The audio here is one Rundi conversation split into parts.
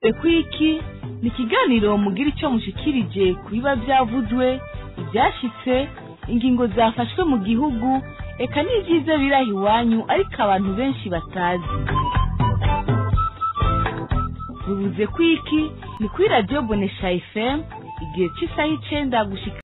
Ekwiki ni ikiganiro mugira icyo mushikirije ku biba byavuzwe ibyashitse ingingo zafashwe mu gihugu eka n'ibyiza birahi iwanyu ariko abantu benshi batazi. Bivuze kwiki ni kuri Radio Bonesha FM igihe cy'isaha 9 gushika.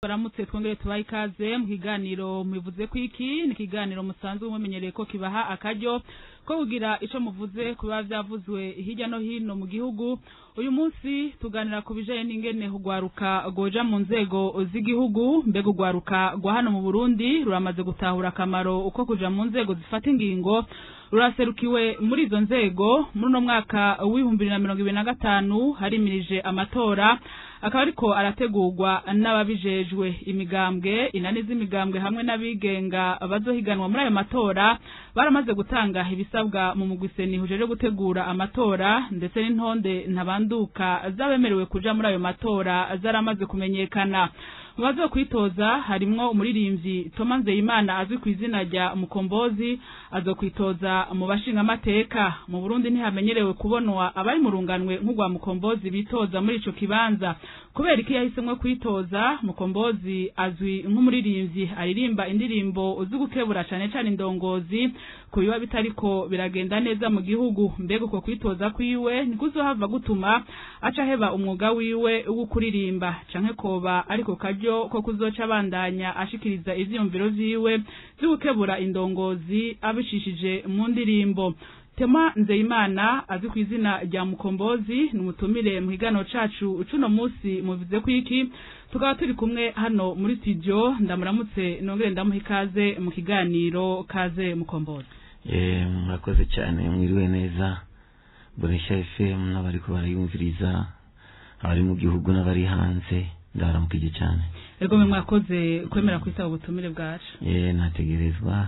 Baramutse twongere tubaye ikaze mu kiganiro mubivuze kwiki ni kiganiro musanzwe mumenyereye ko kibaha akaryo ko kugira ico muvuze kuba byavuzwe hirya no hino mu gihugu. Uyu munsi tuganira ku bijanye n'ingene hugwaruka goja mu nzego z'igihugu, mbega ugwaruka gwa hano mu Burundi ruramaze gutahura akamaro uko kuja mu nzego zifata ingingo. Ruraserukiwe muri izo nzego muri no mwaka w'2025 harimirije amatora akaba ariko arategurwa n'ababijejwe. Imigambwe inani z'imigambwe hamwe n'abigenga bazohiganwa muri ayo matora baramaze gutanga ibisabwa mu mugwiseni hujeje gutegura amatora, ndetse n'intonde ntabanduka zabemerewe kuja muri ayo matora zaramaze kumenyekana. Mubazo kwitoza harimwo umuririmbyi Thomas Nzeyimana azwi ku izina rya Mukombozi azokwitoza mu bashinga amateka. Mu Burundi ntihamenyerewe kubonwa abari mu runganwe nk'ugwa Mukombozi bitoza muri ico kibanza. Kubera iki yahisemwe kwitoza, Mukombozi azwi nk'umuririmbyi aririmba indirimbo uzugukebura cyane cyane indongozi kubiba bitariko biragenda neza mu gihugu. Mbega uko kwitoza kwiwe nikuzohava gutuma aca heba umwuga wiwe wo kuririmba canke koba ariko kajyo ko kuzoca bandanya ashikiriza ivyumviro vyiwe zugukebura indongozi abishishije mu ndirimbo. Tema Nzeyimana azwi ku izina rya Mukombozi numutumire mu higano cacu cuno musi mubize kwiki, tukaba turi kumwe hano muri studio. Ndamuramutse nongere ndamuha ikaze mu kiganiro. Kaze Mukombozi. Murakoze cyane, mwiriwe neza Bonesha FM n'abari ko barayumviriza, abari mu gihugu n'abari hanze, ndaramukije cyane. Ego mwakoze kwemera kwitaba ubutumire bwacu. Nategerezwa.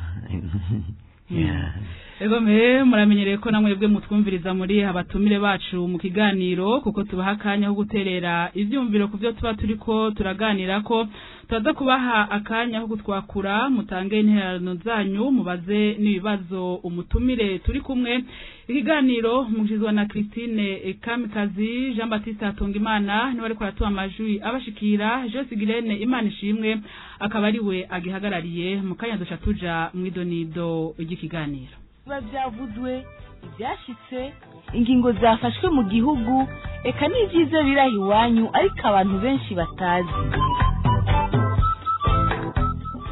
Ego muramenyereye ko namwebwe mutwumviriza muri abatumire bacu mu kiganiro, kuko tubaha akanya ho guterera ivyumviro ku byo tuba turiko turaganira ko turaza kubaha akanya ho gutwakura mutange intererano zanyu mubaze n'ibibazo umutumire turi kumwe. Ikiganiro mujizwa na Christine Kamikazi, Jean Baptiste Atungimana ni bari ko amajwi abashikira, Jose Girene Imana ishimwe akaba ari we agihagarariye. Mu kanya dusha tuja mwidonido y'ikiganiro. Biba byavuzwe ibyashitse ingingo zafashwe mu gihugu eka n'ibyiza birahi iwanyu ariko abantu benshi batazi.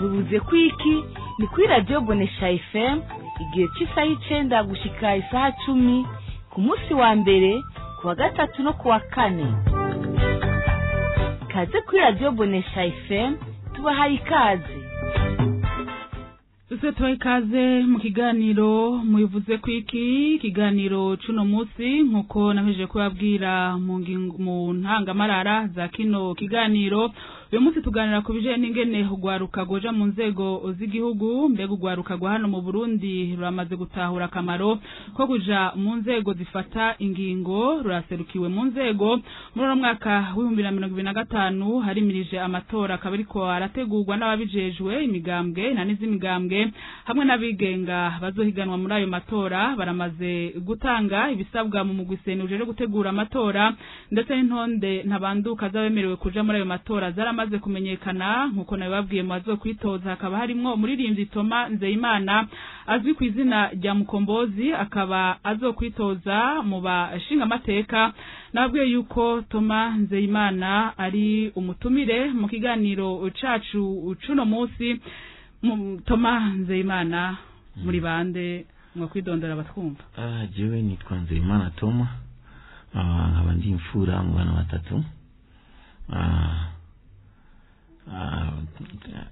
Bivuze kwiki ni kuri Radio Bonesha FM igihe cy'isaha 9 gushika isaha 10 ku munsi wa mbere, ku wa gatatu no ku wa kane. Kaze kuri Radio Bonesha FM tubahaye ikaze. Tuse tubahaye ikaze mu kiganiro mubivuze kwiki. Kiganiro cuno musi nkuko nameje kubabwira mu ntangamarara za kino kiganiro. Uyu munsi tuganira ku bijanye n'ingene hugwaruka goja mu nzego z'igihugu, mbega ugwaruka gwa hano mu Burundi ruramaze gutahura akamaro ko kuja mu nzego zifata ingingo. Ruraserukiwe mu nzego muri no mwaka w'2025 harimirije amatora akaba ariko arategurwa n'ababijejwe. Imigambwe nani z'imigambwe hamwe n'abigenga bazohiganwa muri ayo matora baramaze gutanga ibisabwa mu mugwiseni ujeje gutegura amatora, ndetse n'intonde ntabanduka zabemerewe kuja muri ayo matora maze kumenyekana. Nkuko nabibabwiye mu bazokwitoza hakaba harimwo umuririmbyi Thomas Nzeyimana azwi ku izina rya Mukombozi akaba azokwitoza mu bashinga amateka. Nababwiye yuko Thomas Nzeyimana ari umutumire mu kiganiro cacu cuno musi. Thomas Nzeyimana muri bande mwakwidondora batwumva? Jewe nitwa Nzeyimana Thomas, nkaba ndi imfura mu bana batatu.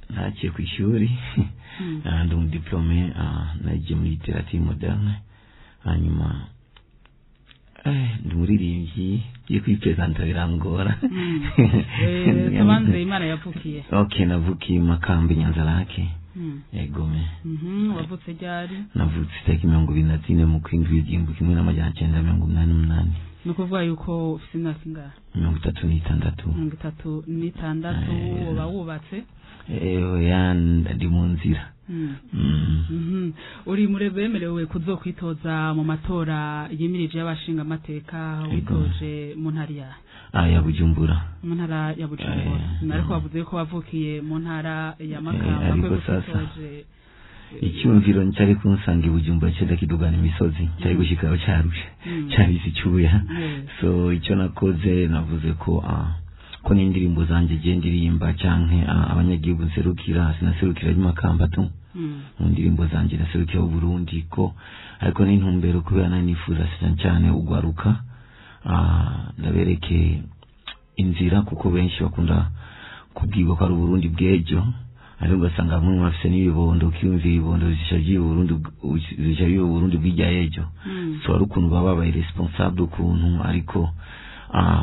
Naciye ku ishuri ndi umudiplome nagiye muri literature moderne, hanyuma ndi umuririmbyi giye kwipresenta birangora. Thomas Nzeyimana yavukiye? Okay, navukiye Makambi Nyanzarake. Egome. Wavutse ryari? Navutse tariki 24 mu kwindwi w'igihumbi kimwe n'amajana 1988. nukuvuga yuko ufite imyaka ingana 36 uba wubatse ndi mu nzira uri bemerewe kuzokwitoza mu matora yimirije y'abashinga amateka witoje mu ntara ya Bujumbura mu ntara ya Bujumbura ariko bavuze ko wavukiye mu ntara ya Makamba ko witoje icyumviro cyari kunsanga Bujumbura cyenda kidugana imisozi cyari gushikaho cyarusha cyabise cyuya so icyo nakoze navuze ko ko n'indirimbo zanje je ndirimba canke abanyagihugu nserukira sinaserukira Makamba tu mu ndirimbo zanje naserukira u Burundi ko ariko n'intumbero kubera nanifuza cyane ugwaruka ndabereke inzira kuko benshi bakunda kubwirwa ko ari Burundi bwejo ariko ugasanga bamwe bafise n'ibibondo kiyumvira ibibondo bishaje Burundi bwijya ejo so ari ukuntu baba responsable ukuntu ariko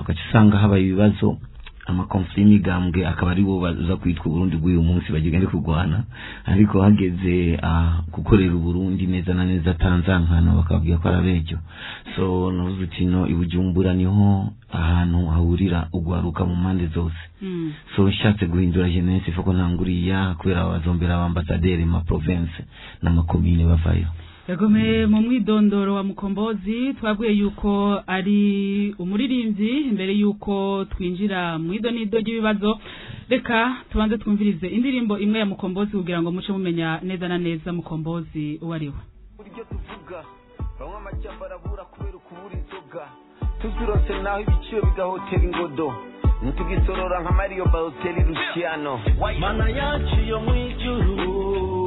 ugasanga habaye ibibazo amakonflit migambwe akaba ari bo baza kwitwa Burundi bw'uyu munsi bagende kurwana ariko hageze gukorera Burundi neza na neza Tanzania bakabwiye ko arabejo so n'uzutino Ibujumbura niho ahantu hahurira ugwaruka mu mande zose so nshatse guhindura jeunesse foko ntanguriya kubera abazombera abambassadeur ma province na makomine bavayo Yagome mu mwidondoro wa Mukombozi twabwiye yuko ari umuririmbyi imbere yuko twinjira mu idonido ry'ibibazo reka tubanze twumvirize indirimbo imwe ya Mukombozi kugira ngo muce mumenya neza na neza Mukombozi uwariwe buryo tuvuga bamwe amajyamba arabura kubera ukubura inzoga tuzurose naho ibiciro bigahotera ingodo ntugisorora nka Mario Balotelli Luciano mana yaciyo mwijuru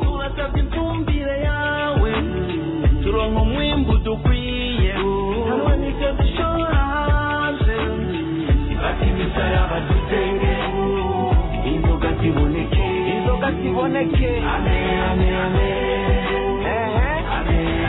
turasabye imfumbire yawe turonka umwimbu dukwiye hamwe n'ibyo dushora hanze bati imisaya badutenge inzoga ziboneke amen amen amen amen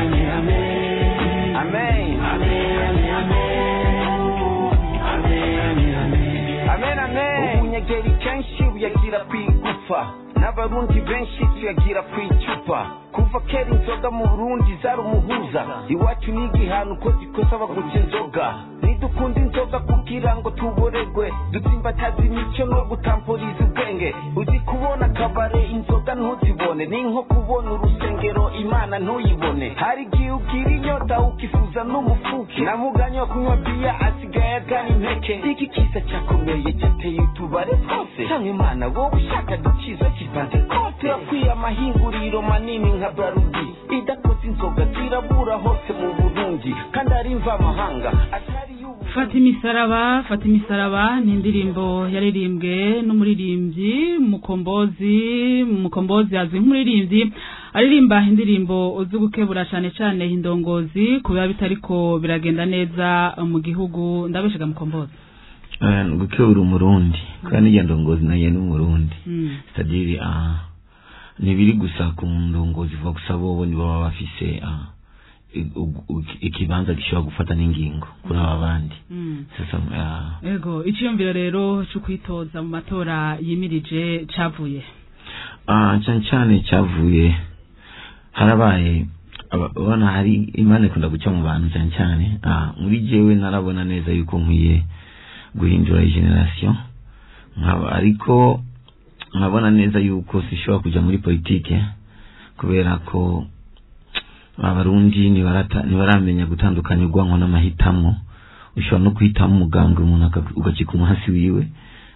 amen amen amen ubunyegeri kenshi buyagira kwigufa n'abarundi benshi tuyagira kwicupa kuva kera inzoga mu Burundi zari umuhuza iwacu n'igihano uko zikosa baguca inzoga nidukunda inzoga kugira ngo tuboregwe dutsimbataza imico no gutamporiza ubwenge uzi kubona kabare inzoga ntuzibone ni nko kubona urusengero Imana ntuyibone hari igihe ugira inyota ukifuza n'umufuke namuganya kunywa biya asigaye agana impeke iki kisa cyakomeye cyateye utubare twose cyangwa Imana wowe ushaka dukiza kipanze kote yakwiye amahinguriro manini nka Barudi idakoze inzoga zirabura hose mu Burundi kandi ari mva mahanga Fata imisaraba ni indirimbo yaririmbwe n'umuririmbyi Mukombozi azwi nk'umuririmbyi aririmba indirimbo uzi gukebura cyane indongozi kuba bitariko biragenda neza mu gihugu ndabeshaga Mukombozi gukebura umurundi kandi iyo ndongozi nayo ni umurundi sadiri nibiri gusa ku ndongozi vuga gusa bo ni baba bafise ikibanza gishobora gufata n'ingingo kuri abandi sasa ego icyumviro rero cyo kwitoza mu matora yimirije cavuye cyane cyavuye harabaye abana hari Imana ikunda guca mu bantu cyane muri jewe narabona neza yuko nkwiye guhindura generation ariko nkabona neza yuko sishobora kuja muri politike kubera ko abarundi nibaramenya gutandukanya urwanko n'amahitamo ushobora no kwitamo umugambwe umuntu ugacika umuhasi wiwe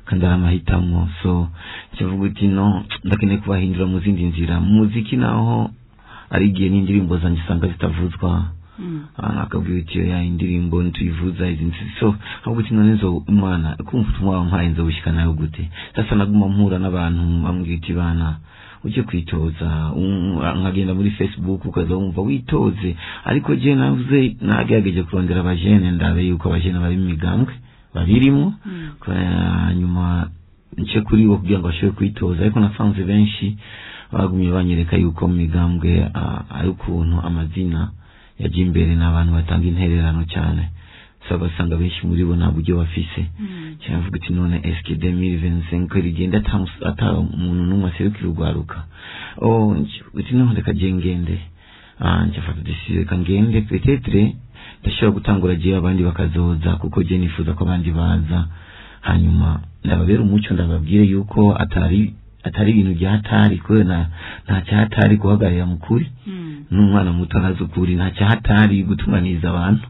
kandi ari amahitamo so cyavuga uti no ndakeneye kubahindura mu zindi nzira muziki naho ari igihe n'indirimbo zanjye usanga zitavuzwa akabwira uti ya indirimbo ntuyivuza izi so ahubwo uti none zo umwana kumva utumwa mpaye nzo bushika nayo gute sasa naguma mpura n'abantu bambwira uti bana uje kwitoza nkagenda muri Facebook ukaza wumva witoze ariko je navuze nagerageje kurondera abajene ndabe yuko abajene bari mu migambwe babirimo nyuma nce kuri bo kugira ngo bashobore kwitoza ariko nasanze benshi bagumye banyereka yuko mu migambwe ari ukuntu amazina yaje imbere n'abantu batanga intererano cyane sabasanga benshi muri bo nta buryo bafise cyavuga ati none SK 2025 rigenda ata umuntu numwe aserukira urwaruka uti none reka ngende cyafata decision kangende peut-être ndashobora gutangura jewe abandi bakazoza kuko je nifuza ko abandi baza hanyuma ndababera umuco ndababwire yuko atari ibintu byahatari kubera nta cyahatari guhagarira mukuri n'umwana muto arazi ukuri nta cyahatari gutunganiriza abantu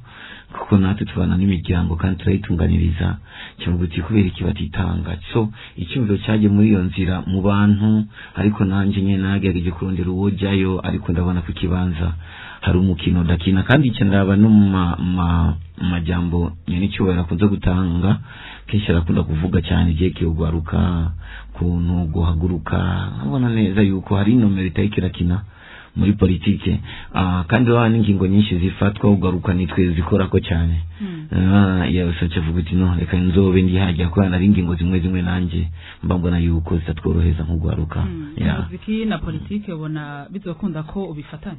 kuko natwe tubana n'imiryango kandi turayitunganiriza kimuguti kubera ikibatitanga so icyumviro cyaje muri iyo nzira mu bantu ariko nanje nyene nagerageje kurondera uwo jayo ariko ndabona ku kibanza hari umukino dakina kandi ikenera no mu majambo nyene cyubahiro akunze gutanga kenshi arakunda kuvuga cyane je kigwaruka kuntu guhaguruka abona neza yuko hari nomero itayikirakina muri politike kandi wana ingingo nyinshi zifatwa ugaruka nitwe zikora ko cyane yose cyavuga ati no reka nzobe ndi hajya ko ari ingingo zimwe nanje mbambona yuko zitatworoheza nk'ugwaruka muziki na politike ubona bizokunda ko ubifatanya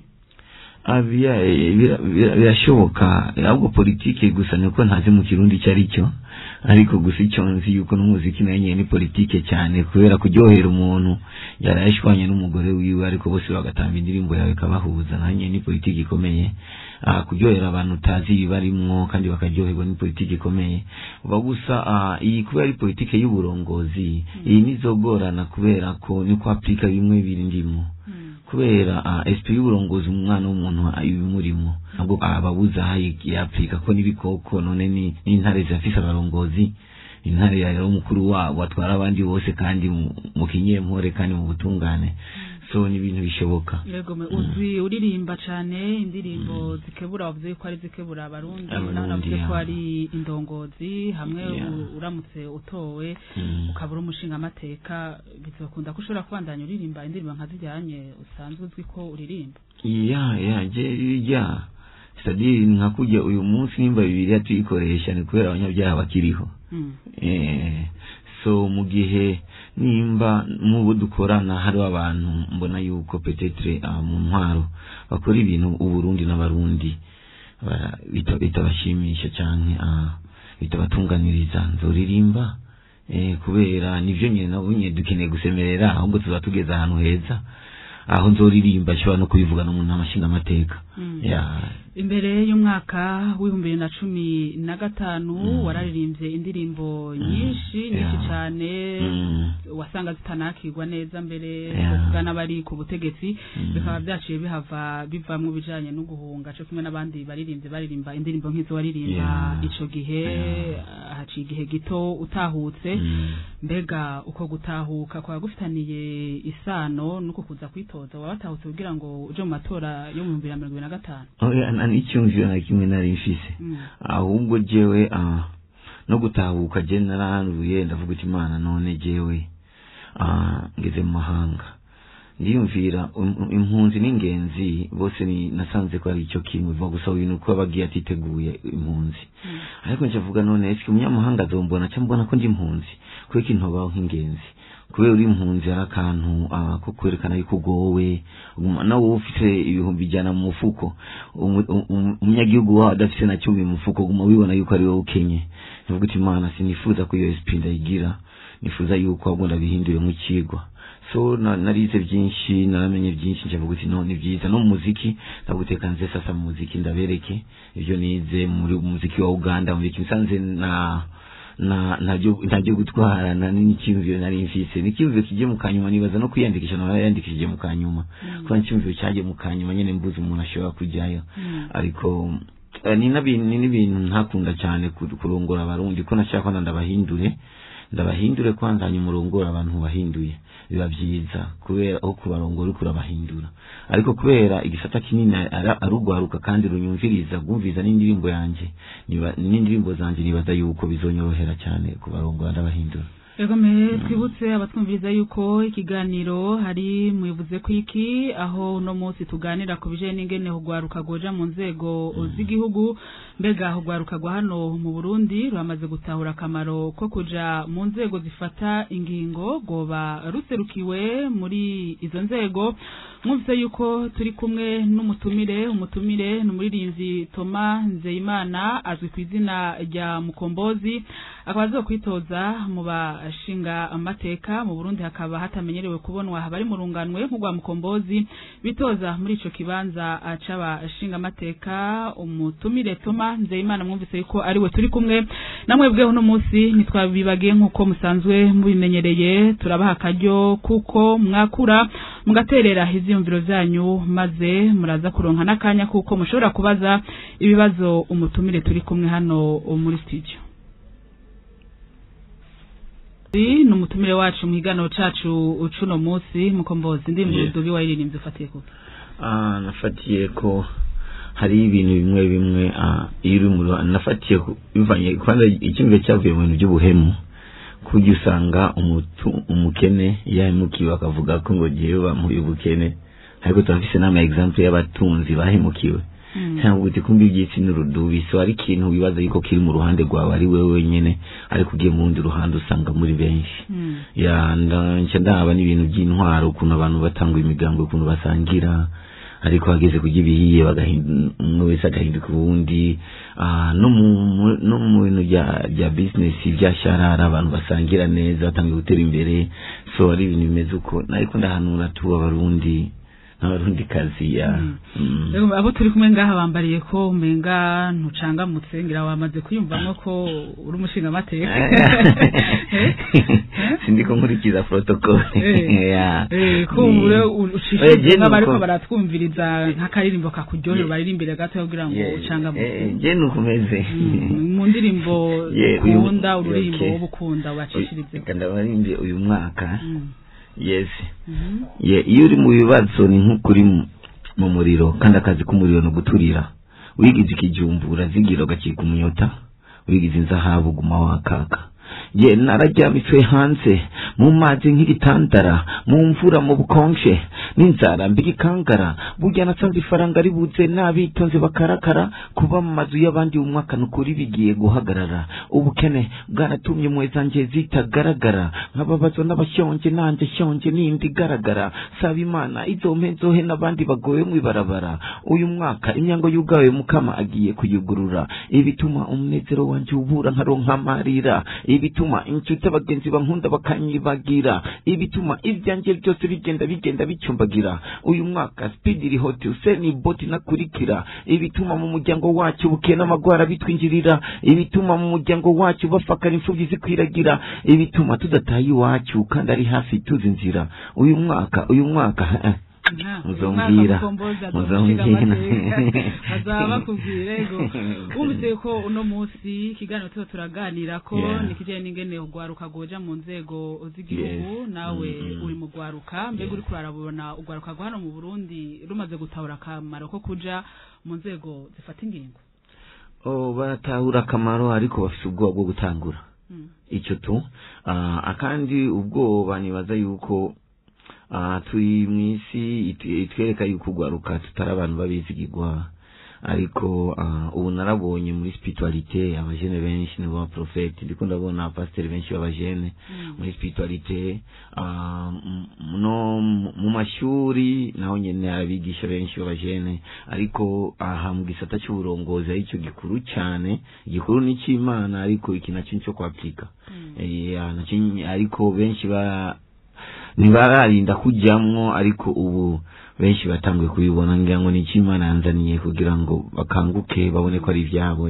birashoboka ahubwo politike gusa nuko ntazi mu kirundi cyari cyo ariko gusa icyo nzi yuko n'umuziki nayo ni politike cyane kubera kuryohera umuntu yarayishwanye n'umugore wiwe ariko bose bagatamba indirimbo yawe kabahuza nayo ni politike ikomeye kuryohera abantu utazi bibarimwo kandi bakaryoherwa ni politike ikomeye gusa iyi kubera ari politike y'uburongozi iyi nizogorana kubera ko ni kwa Afrika bimwe biri ndimo kubera SP y'uburongozi umwana w'umuntu ayibimurimo nabwo ababuza hayi ya Afrika ko nibikoko none ni intare zafise abarongozi intare ya umukuru wabo atwara abandi bose kandi mu kinyempore kandi mu butungane so ni ibintu bishoboka yego uzi uririmba cyane indirimbo zikebura wavuze ko ari zikebura abarundi navuze ko ari indongozi hamwe uramutse utowe ukabura umushinga amateka bizokunda ko ushobora kubandanya uririmba indirimbo nka zijyanye usanzwe uzwi ko uririmba sadiri nkakujya uyu munsi nimba Bibiliya tuyikoresha ni kubera abanyabyaha bakiriho so mu gihe nimba mubo dukorana hari abantu mbona yuko petetre mu ntwaro bakora ibintu uburundi n'abarundi bitabashimisha cyane bitabatunganiriza nzoririmba kubera nivyo nyene nabunye dukeneye gusemerera ahubwo tuzatugeza ahantu heza aho nzoririmba shobora no kubivuga no mu namashinga amateka imbere y'umwaka w'2015 wararirimbye indirimbo nyinshi cyane wasanga zitanakirwa neza mbere kugana bari ku butegetsi bikaba byaciye bivamwe bijanye no guhunga cyo kimwe n'abandi baririmba indirimbo nk'izo waririmba ico gihe haciye igihe gito utahutse mbega uko gutahuka kwa gufitaniye isano nuko kuza kwitoza wabatahutse kugira ngo uje mu matora yo mu 2025 n'icyumviro na kimwe nari mfise ahubwo jewe no gutahuka je narahanuye ndavuga ati Imana none jewe ngeze mu mahanga ndiyumvira impunzi n'ingenzi bose ni nasanze ko ari icyo kimwe vuga gusa ibintu ko bagiye atiteguye impunzi ariko ncavuga none ese umunyamahanga azombona cyambona ko ndi impunzi kuko intobaho nk'ingenzi kubera uri impunzi ari akantu ko kwerekana yuko ugowe nawe ufite ibihumbi ijana mu mufuko umunyagihugu wawe adafite na cumi mu mufuko guma wibona yuko ari wowe ukenye ndavuga ati Imana sinifuza ko iyo SP ndayigira nifuza yuko ahubwo ndabihindure mu kigwa so narize byinshi naramenye byinshi ncavuga ati no ni byiza no mu muziki ndaguteka nze sasa mu muziki ndabereke ibyo nize muri muziki wa Uganda mu bikinsanze ntabyo gutwarana n'icyumviro nari mfise n'icyumviro kijye mu kanyuma nibaza no kwiyandikisha narayandikishije mu kanyuma kuko n'icyumviro cyaje mu kanyuma nyene mbuze umuntu ashobora kujyayo ariko ni n'ibintu ntakunda cyane kurongora abarundi ko nashaka ko ndabahindure kwanzanya umurongora abantu bahinduye biba byiza kubera aho kubarongora uri kurabahindura ariko kubera igisata kinini arugwaruka kandi runyumviriza gumviza n'indirimbo yanje n'indirimbo zanje nibaza yuko bizonyorohera cyane kubarongora ndabahindura Ego twibutse abatwumviriza yuko ikiganiro hari muyivuze kwiki aho no munsi tuganira ku bijanye n'ingene hugwaruka goja mu nzego z'igihugu mbega hugwaruka gwa hano mu Burundi rwamaze gutahura akamaro ko kuja mu nzego zifata ingingo goba ruserukiwe muri izo nzego mwumvise yuko turi kumwe umutumire n'umuririmvyi Thomas Nzeyimana azwi ku izina rya Mukombozi akaba azokwitoza mu c'abashinga amateka mu Burundi hakaba hatamenyerewe kubonwa bari mu runganwe nk'ugwa Mukombozi bitoza muri ico kibanza c'abashinga amateka. Umutumire Toma Nzeyimana mwumvise yuko ari we turi kumwe namwebwe uno munsi nitwabibagiye nk'uko musanzwe mubimenyereye, turabaha akaryo kuko mwakura mugaterera ivyiyumviro vyanyu maze muraza kuronka n'akanya kuko mushobora kubaza ibibazo umutumire turi kumwe hano muri studio. Ni umutumire wacu mu higano cacu ucuno munsi Mukombozi ndi mu dubi wayiririmbye ufatiye ko nafatiye ko hari ibintu bimwe bimwe iri mu nafatiye bivanye kwanza ikimwe cyavuye mu bintu by'ubuhemu kujya usanga umukene yahemukiwe akavuga ko ngo giye bamuye ubukene, ariko turafise nama example y'abatunzi bahemukiwe cyangwa uti kumbi byitsi n'urudubi. So ari ikintu wibaza yuko kiri mu ruhande rwawe ari wewe wenyene, ariko ugiye mu wundi ruhande usanga muri benshi. Ya ndaba n'ibintu by'intwaro ukuntu abantu batanga imigambo ukuntu basangira, ariko hageze kujya ibihiye bagahinduka wese agahinduka ubundi. No mu bintu bya business byasharara abantu basangira neza batangiye gutera imbere. So ari ibintu bimeze uko, ariko ndahanura tuba Abarundi n'abarundi kazi ya abo turi kumwe ngaha bambariye ko umenga ntucangamutse ngira wamaze kuyumvamo ko uri umushinga amateka. Sindiko nkurikiza protocol ya kumbure ushishije n'abariko baratwumviriza nk'akaririmbo kakuryohera baririmbire gato kugira ngo ucangamutse. Je nukomeze mu ndirimbo ukunda ururimbo ubukunda ubacishirize kandi abarimbye uyu mwaka. Yes. Iyo uri mu bibazo ni nk'ukuri mu muriro, kandi akazi k'umuriro no guturira. Wigize ikijumbura zigira ugacika umunyota, wigize inzahabu guma wakaka. Nararyamitswe hanze mu mazi nk'igitandara, mu mvura mu bukonje n'inzara mbigikangara. Burya nasanze ifaranga ribuze nabitonze bakarakara, kuba mu mazu y'abandi umwaka nukuri bigiye guhagarara. Ubukene bwaratumye mwezanje zitagaragara, nk'ababazwa n'abashonje nanje shonje nindi garagara. Saba Imana izompenzohe n'abandi bagoye mu ibarabara. Uyu mwaka imyango yugawe Mukama agiye kuyugurura, ibituma umunezero wanje ubura nkaronka amarira, ibituma inshuti abagenzi bankunda bakanyibagira, ibituma ivyanje byose bigenda bicumbagira. Uyu mwaka speed iri hoti useni boti nakurikira, ibituma mu muryango wacu bukena amagwara bitwinjirira, ibituma mu muryango wacu bafakara imfuvyi zikwiragira, ibituma tudataye iwacu kandi ari hafi tuzinzira. Uyu mwaka muzombwira bazaba kubwirego umutse ko uno munsi kiganiro cyo turaganira ko nikije n'ingene ugwaruka goja mu nzego z'igihugu. Nawe uri mu gwaruka mbega uri kurarabona ugwaruka hano mu Burundi rumaze gutahura akamaro ko kuja mu nzego zifata ingingo. Batahura akamaro ariko bafite ubwoba bwo gutangura icyo tu akandi ubwoba nibaza yuko turi mwisi itwereka yuko ugwaruka tutari abantu babizigirwa, ariko ubu narabonye muri spiritualité abajene benshi nibo profeti, ndiko ndabona pasteur benshi babajene muri spiritualité. No mu mashuri naho nyene abigisha benshi babajene, ariko mu gisata cy'uburongozi ari cyo gikuru cyane. Igikuru ni cy'Imana, ariko iki nacyo cyo kwaplika ariko benshi ntibararinda kujyamwo, ariko ubu benshi batanguye kubibona ngira ngo ni Imana yanzaniye kugira ngo bakanguke babone ko ari ibyabo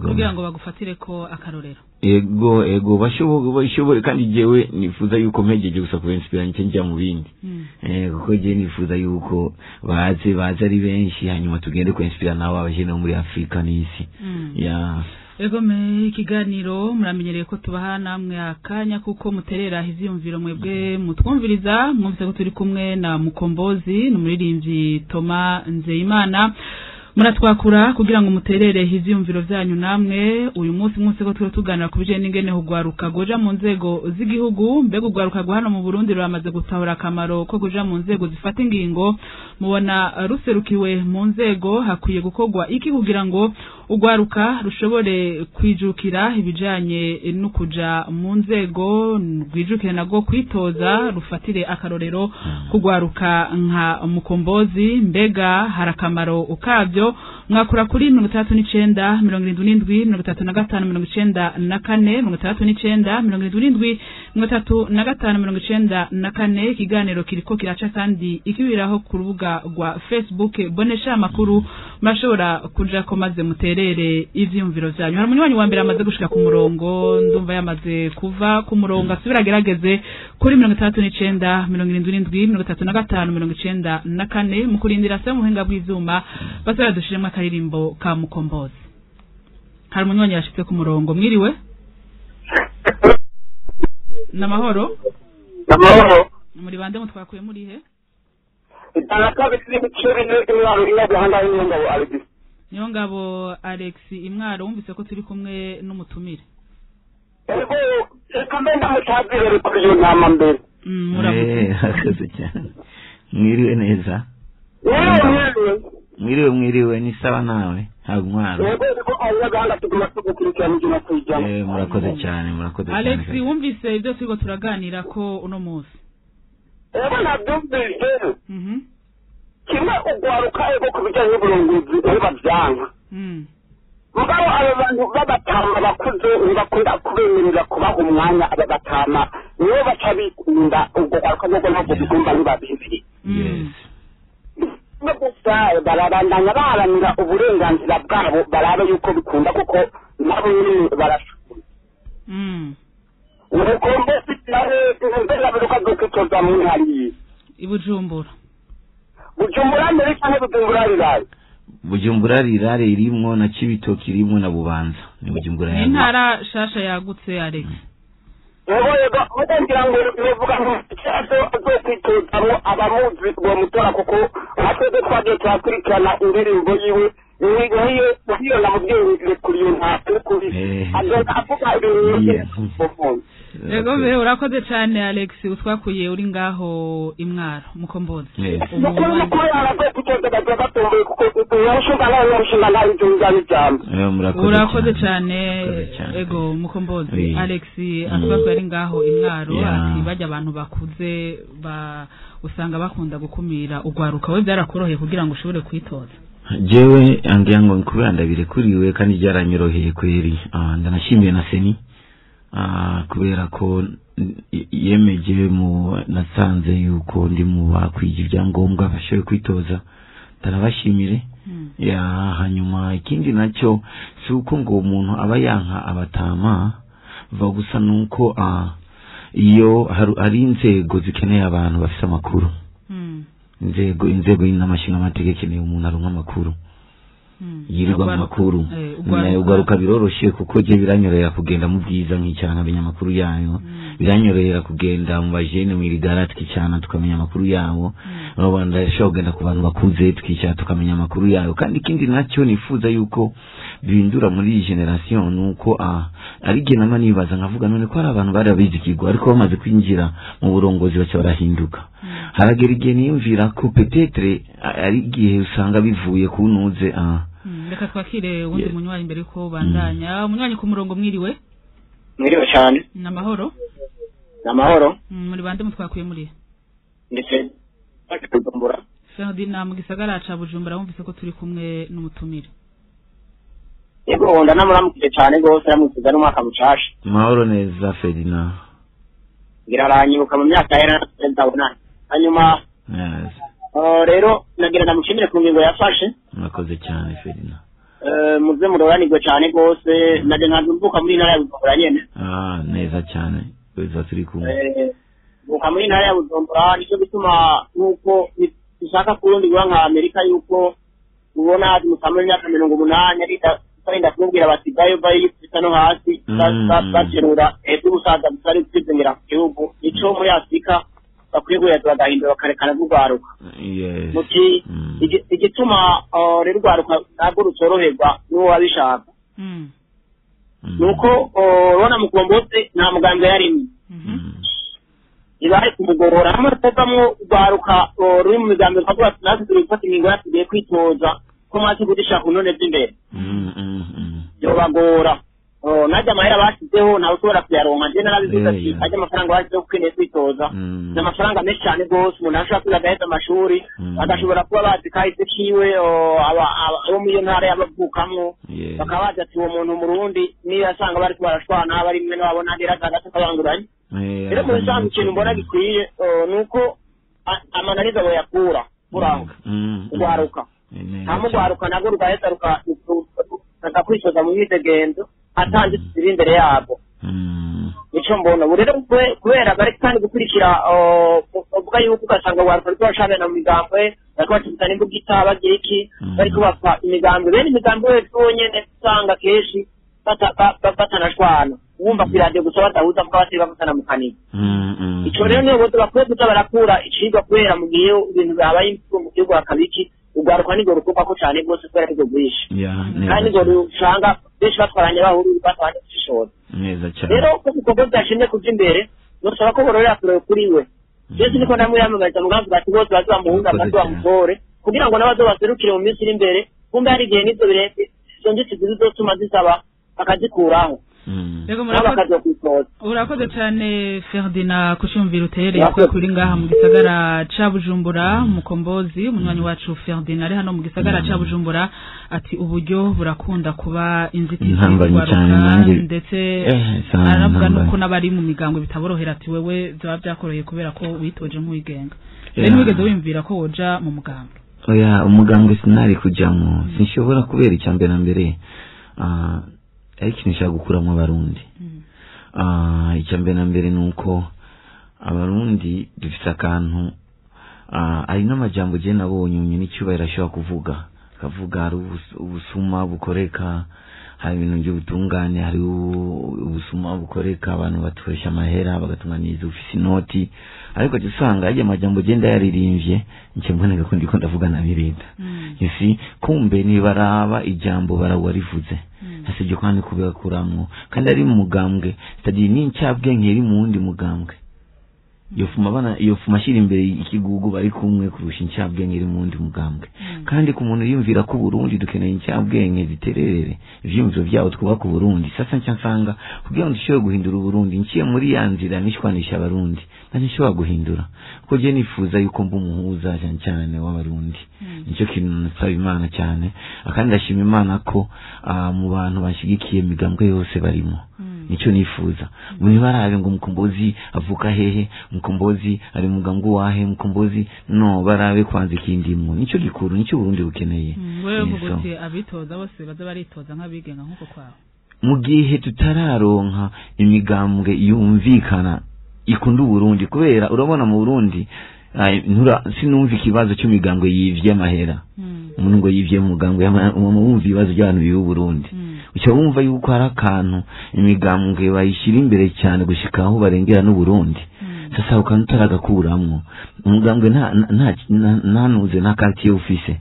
kugira ngo bagufatire ko akarorero. Ego bashobore kandi jewe nifuza yuko mpejeje gusa kubenspira nje njya mu bindi kuko je nifuza yuko baze ari benshi, hanyuma tugende kuinspira nawe abajene muri Afrika n'isi. Ego me ikiganiro muramenyereye ko tubaha namwe akanya kuko muterera ivyumviro mwebwe mutwumviriza. Mwumvise ko turi kumwe na Mukombozi n'umuririmbyi Toma Nzeyimana, muratwakura kugira ngo muterere ivyumviro vyanyu namwe. Uyu munsi ko tuganira kubije n'ingene hugwaruka goja mu nzego z'igihugu. Mbega ugwaruka hano mu Burundi ruramaze gutahura akamaro ko goja mu nzego zifata ingingo, mubona ruserukiwe mu nzego hakwiye gukorwa iki kugira ngo ugwaruka rushobore kwijukira ibijanye no kuja mu nzego, rwijukire nago kwitoza rufatire akarorero kugwaruka nka Mukombozi. Mbega harakamaro ukavyo mwakura kuri 39 77 35 94 35 ikiganiro kiriko kiraca kandi ikibiraho ku rubuga rwa Facebook bonesha amakuru mashobora kuja ko maze muterere ivyumviro vyanyu. Hari umunywanyi wa mbere amaze gushika ku murongo ndumva yamaze kuva ku murongo asubira gerageze kuri 39 77 35 94 mu kurindira se muhinga bw'izuma basara dushiremo akaririmbo ka Mukombozi. Hari umunywanyi yashitse ku murongo mwiriwe namahoro muri bande mutwakuye muri he niyo ngabo Alex Imwaro wumvise ko turi kumwe n'umutumire akaze cyane mwiriwe neza mwiriwe ni sawa nawe ntabwo mwaro murakoze cyane Alex wumvise ibyo turiko turaganira ko uno munsi kimwe ugwaruka ego kubijanye n'uburongozi bavyanga mugabo abo bantu babatama bakuze ntibakunda kubemerera kubaha umwanya aba batama nibo baca bikunda ubwo gwaruka nubwo ntabwo bigomba ntibabibiri no gusa barabandanya baharanira uburenganzira bwabo barabe yuko bikunda kuko nabo nyine barashobora ubukombe nawe mbega biruka dukwitoza mu ntari ibujumbura muri cyane Bujumbura rirare irimwo na Cibitoki irimwo na Bubanza ni Bujumbura ya ntara shasha yagutse Alex yego mutangira ngo bivuga ngo cyazo azokwitozamo abamuzi bo mutora kuko hatwe twagiye twakurikirana indirimbo yiwe niyo namubwiye kuri yo nta kuri agenda avuga ibintu Ego be urakoze cyane Alex utwakuye uri ngaho Imwaro Mukombozi urakoze cyane ego Mukombozi Alex atwakuye ari ngaho Imwaro ati bajya abantu bakuze usanga bakunda gukumira ugwaruka we byarakoroheye kugira ngo ushobore kwitoza jewe angira ngo kubera ndabirekuriwe kandi byaranyoroheye kweri ndanashimiye na Seni kubera ko yemeje mu nasanze yuko ndi mu bakwije ibyangombwa bashoboye kwitoza ndarabashimire ya hanyuma ikindi nacyo si uko ngo umuntu aba yanka abatama va gusa nuko iyo hari inzego zikeneye abantu bafite amakuru inzego y'inamashinga amategeko ikeneye umuntu aronka amakuru yirirwa amakuru ugaruka biroroshye kuko je biranyorera kugenda mu bwiza nk'icyana binyamakuru yayo biranyorera kugenda mu bajene mu irigara tukicana tukamenya amakuru yabo urabanda shobora kugenda ku bantu bakuze tukicana tukamenya amakuru yayo kandi ikindi nacyo nifuza yuko bindura muri iyi generation nuko ari gihe nama nibaza nkavuga none ko hari abantu bari abizikirwa ariko bamaze kwinjira mu burongozi baca barahinduka haragera igihe niyumvira ko petetre ari gihe usanga bivuye kunuze reka twakire wundi munywanyi mbere ko bandanya umunywanyi ku murongo mwiriwe cyane namahoro muri bande mutwakuye muri ndetse Bujumbura Ferdinand mu gisagara ca Bujumbura wumvise ko turi kumwe n'umutumire yego ndanamuramukije cyane gose yamukiza n'umwaka mucasha mahoro neza Ferdinand ngiraranyibuka mu myaka yera ndabona hanyuma rero nagira ndamushimire ku ngingo yafashe murakoze cyane Ferdinand muze muroranirwe cyane gose naje ntabwo muri ntara ya Bujumbura nyene neza cyane weza turi kumwe buka muri ntara ya Bujumbura nicyo bituma nuko bishaka kurundi gwa nka Amerika yuko ubona ati musamwe imyaka 80 ari kubwira bati bayo yifita no hasi baterura ubusaza butari kwizengera ku gihugu ico muri Afrika bakwiye guheza bagahindura bakarekana n'urwaruka muti igituma rero urwaruka ntabwo rutoroherwa n'uwo wabishaka nuko urabona Mukombozi nta muganga yarimwe ibaye kumugorora amatavamwo urwaruka ruri mu migambi twavuga ati natwe turi gufata ingingo yatugiye kwitoza ko maze kudishaka unone by'imbere yobagora najya amahera bashyizeho ntawe ushobora kuyaronka njye narabivuze ati ajya amafaranga bashyizeho ukeneye kwitoza ni amafaranga menshi cyane rwose umuntu ashobora kwiga agaheza amashuri bagashobora kuba bazi kahise kiwe abo muri iyo ntara y'abavukamwo bakaba bazi ati uwo muntu umurundi niyo asanga bariko barashwana bari mwe n'ababona andi ragagata kabanguranye rero mu bisanzwe ikintu mbona gikwiye ni uko amananiza boyakura kuranga urwaruka hama urwaruka nabwo rugaheza rukakwisoza mu myidegenzo atanze ziri imbere yabo nico mbona ubu rero kubera bari kandi gukurikira uvuga yuko ugasanga urwaruka ruriko bashana mu migambwe bariko bacibutana imbugita bagira iki bariko bapfa imigambwe bene imigambwe wese wonyene usanga kenshi batanashwana wumva kw'iradiyo gusa badahuza kuko batari bafatana mu kanini ico rero niyo bose bakwiye kuza barakura icigwa kubera mu gihe ibintu byabaye imvugo mu gihugu hakabiki urwaruka nirwo rukuvako cane rwose kubera nirwo rwinshi kandi nirwo usanga benshi batwaranye bahurira batwaranye gushishoza rero ko ibikorwa byashimye kuja imbere nosaba ko bororera kureba kuri we jewe niko ndamwiyamamariza mugambi bati bose baze bamuhunga kandi bamutore kugira ngo n'abazo baserukire mu minsi iri imbere kumbe hari igihe n'ivyo birenze izo nzitizi zizotuma zisaba bakazikuraho urakoze cyane Ferdinand kushumvira uterereye kuri ngaha mu gisagara ca Bujumbura Mukombozi umunywanyi wacu Ferdinand ari hano mu gisagara ca Bujumbura ati uburyo burakunda kuba inzitizi ndetse aravuga nuko n'abari mu migango bitaborohera ati wewe byaba byakoroheye kubera ko witoje nk'uwigenga rero wigeze wimvira ko woja mu mugango oya umugango sinari kujamwo sinshobora kubera icyambere na mbere ariko nishaka gukuramo abarundi icyambere na mbere nuko abarundi dufite akantu ari n'amajambo je nabonye unye n'icyubahiro ashobora kuvuga akavuga hari ubusuma bukoreka hari ibintu by'ubutungane hari ubusuma bukoreka abantu baturesha amahera bagatunganiza ufise inoti ariko dusanga ajya amajambo je ndayaririmbye nce mboneka ko ndiko ndavuga nabirinda yisi kumbe ni baraba ijambo barawarivuze hasije kwani kubigakuramwo kandi ari mu mugambwe stadi ni ncabwenge iri mu wundi mugambwe yofuma shira imbere ikigugu bari kumwe kurusha incabwenge iri mu wundi mugambwe kandi ku muntu yumvira ko Burundi dukeneye incabwenge zitererere ivyumviro vyawo twubaka ku Burundi sasa nsanga kugira ngo ndishobore guhindura Burundi nciye muri ya nzira nishwanisha abarundi kandi nshobora guhindura ko je nifuza yuko mba umuhuza cyane w'abarundi nicyo kintu nasaba Imana cyane akandi ndashima Imana ko mu bantu bashigikiye migambwe yose barimo nicyo nifuza muri barabe ngo Mukombozi avuka hehe Mukombozi ari mugambwe wahe Mukombozi no barabe kwanza ikindimwe nicyo gikuru nicyo Burundi bukeneye wewe vuguti abitoza bose baza baritoza nk'abigenga nkuko kwawe mu gihe tutararonka imigambwe yumvikana ikunda Burundi kubera urabona mu Burundi sinumva ikibazo cy'imigambwe yivye amahera umuntu ngo yivye mu mugambwe wumva ibibazo by'abantu bibu Burundi ucyo wumva yuko hari akantu imigambwe bayishira imbere cyane gushika aho barengera n'u Burundi sasa ukantu taragakuramwo umugambwe ntanuze nta kantiye ufise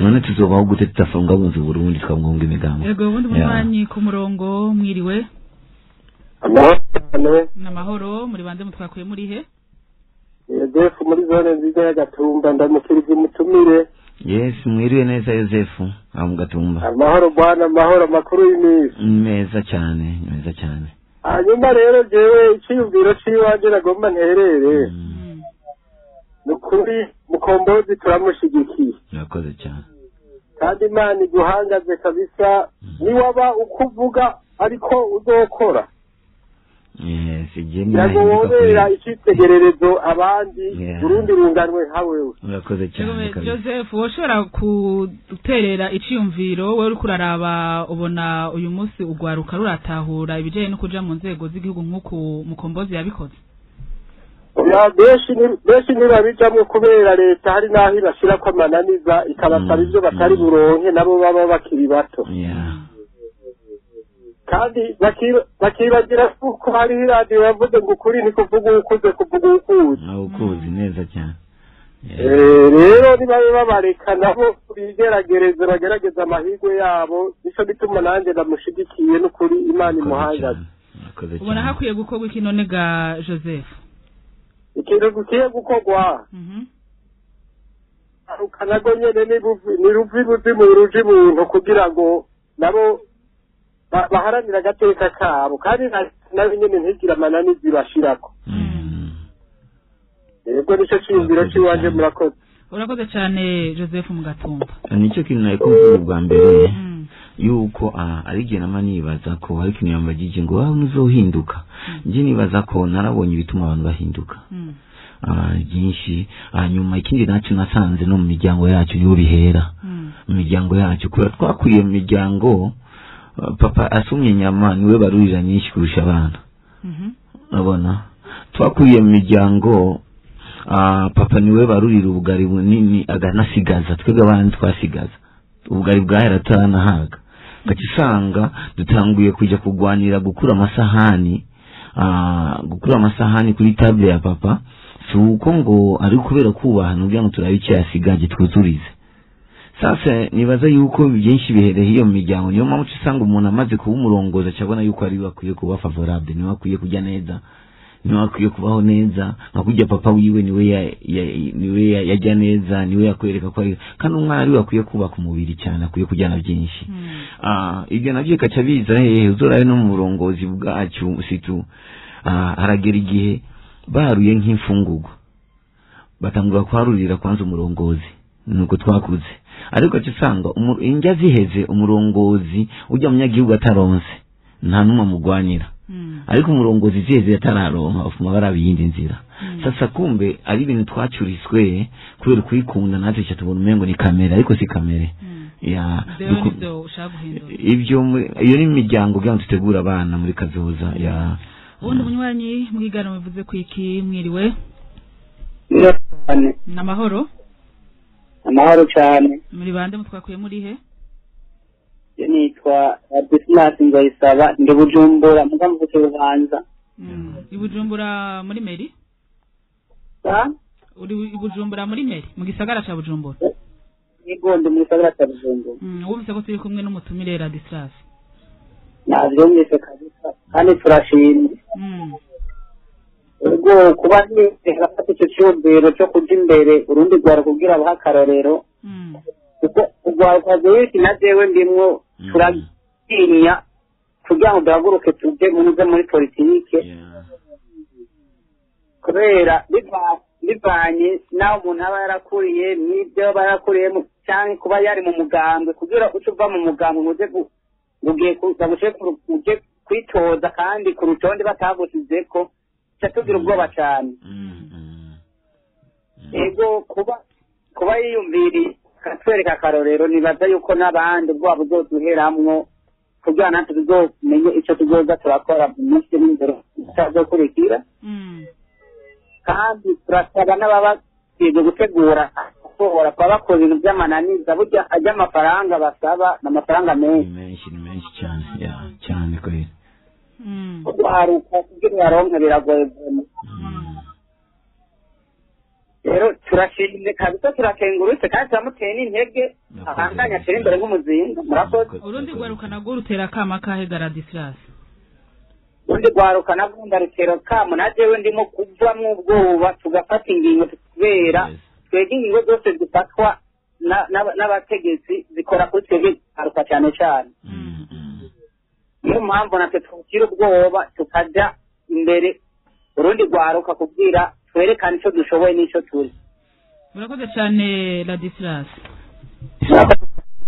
none tuzobaho gute tutafunga bunzi Burundi twamwonga imigambwe yego ubundi mumanyi ku murongo mwiriwe namahoro muri bande mutwakuye muri he Joseph muri zone nziza ya Gatumba ndamukirije mutumire yes mwiriwe neza Joseph Gatumba amahoro bwana amahoro makuru y'imisi meza cyane hanyuma rero jewe icyiyumviro cy'iwanje nagomba nterere nukuri Mukombozi turamushigikiye yakoze cyane kandi Imana iguhangaze kabisa niwaba ukuvuga ariko uzokora yagobera icyitegererezo abandi Burundi runganwe hawewe urakoze cyane Joseph woshobora kuterera iciyumviro wewe uri kuraraba ubona uyu munsi ugwaruka ruratahura ibijanye no kuja mu nzego z'igihugu nk'uko Mukombozi yabikoze benshi ntibabijamwo kubera leta hari n'aho ibashirako amananiza ikabasaba ivyo batari buronke nabo baba bakiri bato kandi bakibagira kuko hari iradiyo yavuze ngo ukuri ntikuvuga ukuze kuvuga ukuzi neza cyane rero nibabe babareka nabo bigeragereze bagerageza amahirwe yabo nico bituma nanjye ndamushigikiye n'ukuri Imana imuhangaze ubona hakwiye gukorwa iki none ga Joseph ikintu gikwiye gukorwa ukanago nyene ni ruvi mu ruji muntu kugira ngo nabo baharanira agateka kabo kandi nabi nyene ntigira amananizi bashirako yego nico cyumviro cy'iwanje murakoze urakoze cyane Joseph Mugatumba nicyo kintu nari kuvuga bwa mbere yuko ari igihe nama nibaza ko hari ikintu yambagije ngo wawe muzohinduka nje nibaza ko narabonye ibituma abantu bahinduka byinshi hanyuma ikindi nacyo nasanze no mu miryango yacu niho bihera mu miryango yacu kubera twakuriye mu miryango papa asumye inyama niwe barurira nyinshi kurusha abana abona twakuriye mu miryango papa niwe barurira ubugari bunini aganasigaza twebwe abandi twasigaza ubugari bwahera taranahaga gacisanga dutanguye kujya kugwanira gukura amasahani kuri table ya papa si uko ngo ari kubera kubaha kugira ngo turabe icyo yasigaje twuzurize sasa nibaza yuko byinshi bihereye iyo mu miryango niyo mpamvu usanga umuntu amaze kuba umurongoza cyabona yuko ari bakwiye kuba favorable niwe akwiye kujya neza niwe akwiye kubaho neza nka kujya papa wiwe niwe yajya neza niwe yakwereka ko ari kandi umwana ari akwiye kubaka umubiri cyane akwiye kujyana byinshi ibyo nabyo kaca biza uzoraye no mu burongozi bwacu situ haragera igihe baruye nk'imfungurwa batangura kwarurira kwanza umurongozi nuko twakuze ariko cyusanga indya ziheze umurongozi ujya mu nyagihugu ataronse nta numwe mugwanira ariko umurongozi ziheze yatararonka ufuma barabiyindi nzira sasa kumbe ari ibintu twacuriswe kubera kwikunda natwe cyatubona umengo ni kamera ariko si kamera ya ibyo iyo ni imiryango bwa tutegura abana muri kazoza ya ubundi munywanyi mwigana bivuze kwiki mwiriwe namahoro amahoro cyane muri bande mutwakuye muri he nitwa Business Nzayisaba ndi Bujumbura mugambo cy'ubanza Bujumbura muri meri uri Bujumbura muri meri mu gisagara ca Bujumbura yego ndi mu gisagara ca Bujumbura wumvise ko turi kumwe n'umutumire Radislas navyo mwese kabisa kandi turashimye ubwo kuba nifata icyo cyumviro cyo kujya imbere urundi rwara kugira abaha akarorero kuko urwarukazi wese na jewe ndimwo turatinya kugira ngo duhaguruke tujye muri politike kubera bivanye n'aho umuntu aba yarakuriye n'ibyo aba yarakuriyemo cyangwa kuba yari mu mugambwe kugira uce uva mu mugambwe muze uje kwitoza kandi ku rutonde batagusize ko tugira ubwoba cyane ego kuba yiyumviriye katwereka akarorero nibaza yuko n'abandi ubwoba buzoduheramwo kugira natwe tuzomenye icyo tuzoza turakora mu minsi n'imbere tutazokurikira kandi turasaba n'ababagiye gutegura gusohora kuba bakora ibintu by'amananiza burya ajya amafaranga basaba n'amafaranga menshi ni menshi cyane cyane kuri kuharuka kugira yaronke biragoye rero turashimye kabisa turakengurutse kandi turamuteye n'intege ahanganye atera imbere nk'umuzinga murakoze urundi rwaruka nagwo rutera kama kahe Radislas urundi rwaruka nagwo ndarutera kama na jewe ndimo kuvamwo ubwoba tugafata ingingo kubera twebwe ingingo zose zifatwa n'abategetsi zikora kuri twebwe rwaruka cyane cyane niyo mpamvu natwe tugira ubwoba tukajya imbere urundi rwaruka kubwira twerekane icyo dushoboye n'icyo turi murakoze cyane Radislas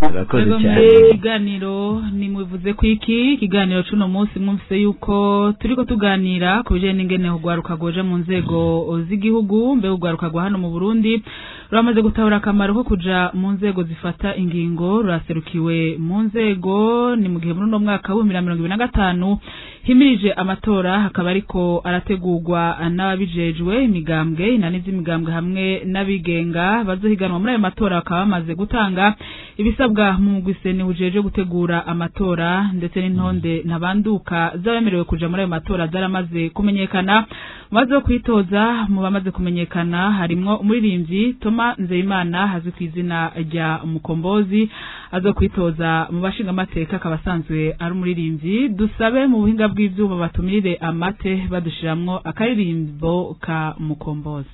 murakoze cyane ikiganiro ni mubivuze kwiki ikiganiro cuno munsi mwumvise yuko turiko tuganira ku bijanye n'ingene urwaruka goje mu nzego z'igihugu mbe urwaruka rwa hano mu Burundi ruramaze gutahura akamaro ko kuja mu nzego zifata ingingo ruraserukiwe mu nzego ni mu gihe muri uno mwaka wa 2025 himirije amatora hakaba ariko arategurwa n'ababijejwe imigambwe inaniza imigambwe hamwe n'abigenga bazohiganwa muri ayo matora bakaba bamaze gutanga ibisabwa mu gwisene ujeje gutegura amatora ndetse n'intonde ntabanduka zabemerewe kuja muri ayo matora zaramaze kumenyekana maze kwitoza mu bamaze kumenyekana harimwo umuririmbyi Toma Nzeyimana hazwi ku izina rya Mukombozi azo kwitoza mu bashinga amateka kabasanzwe ari umuririmbyi dusabe mu buhinga bw'ivyuma batumirire amate badushiramwo akaririmbo ka Mukombozi.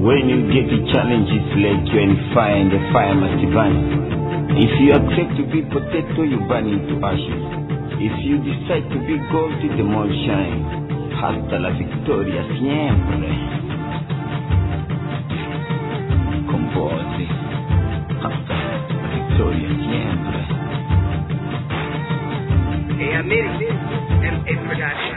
When you get the challenges like you and fire and the fire must burn. If you accept to be potato, you burn into ashes. If you decide to be gold, the moon shine. Hasta la victoria siempre. Compose. Hasta la victoria siempre. Hey, I made it. M.A. Production.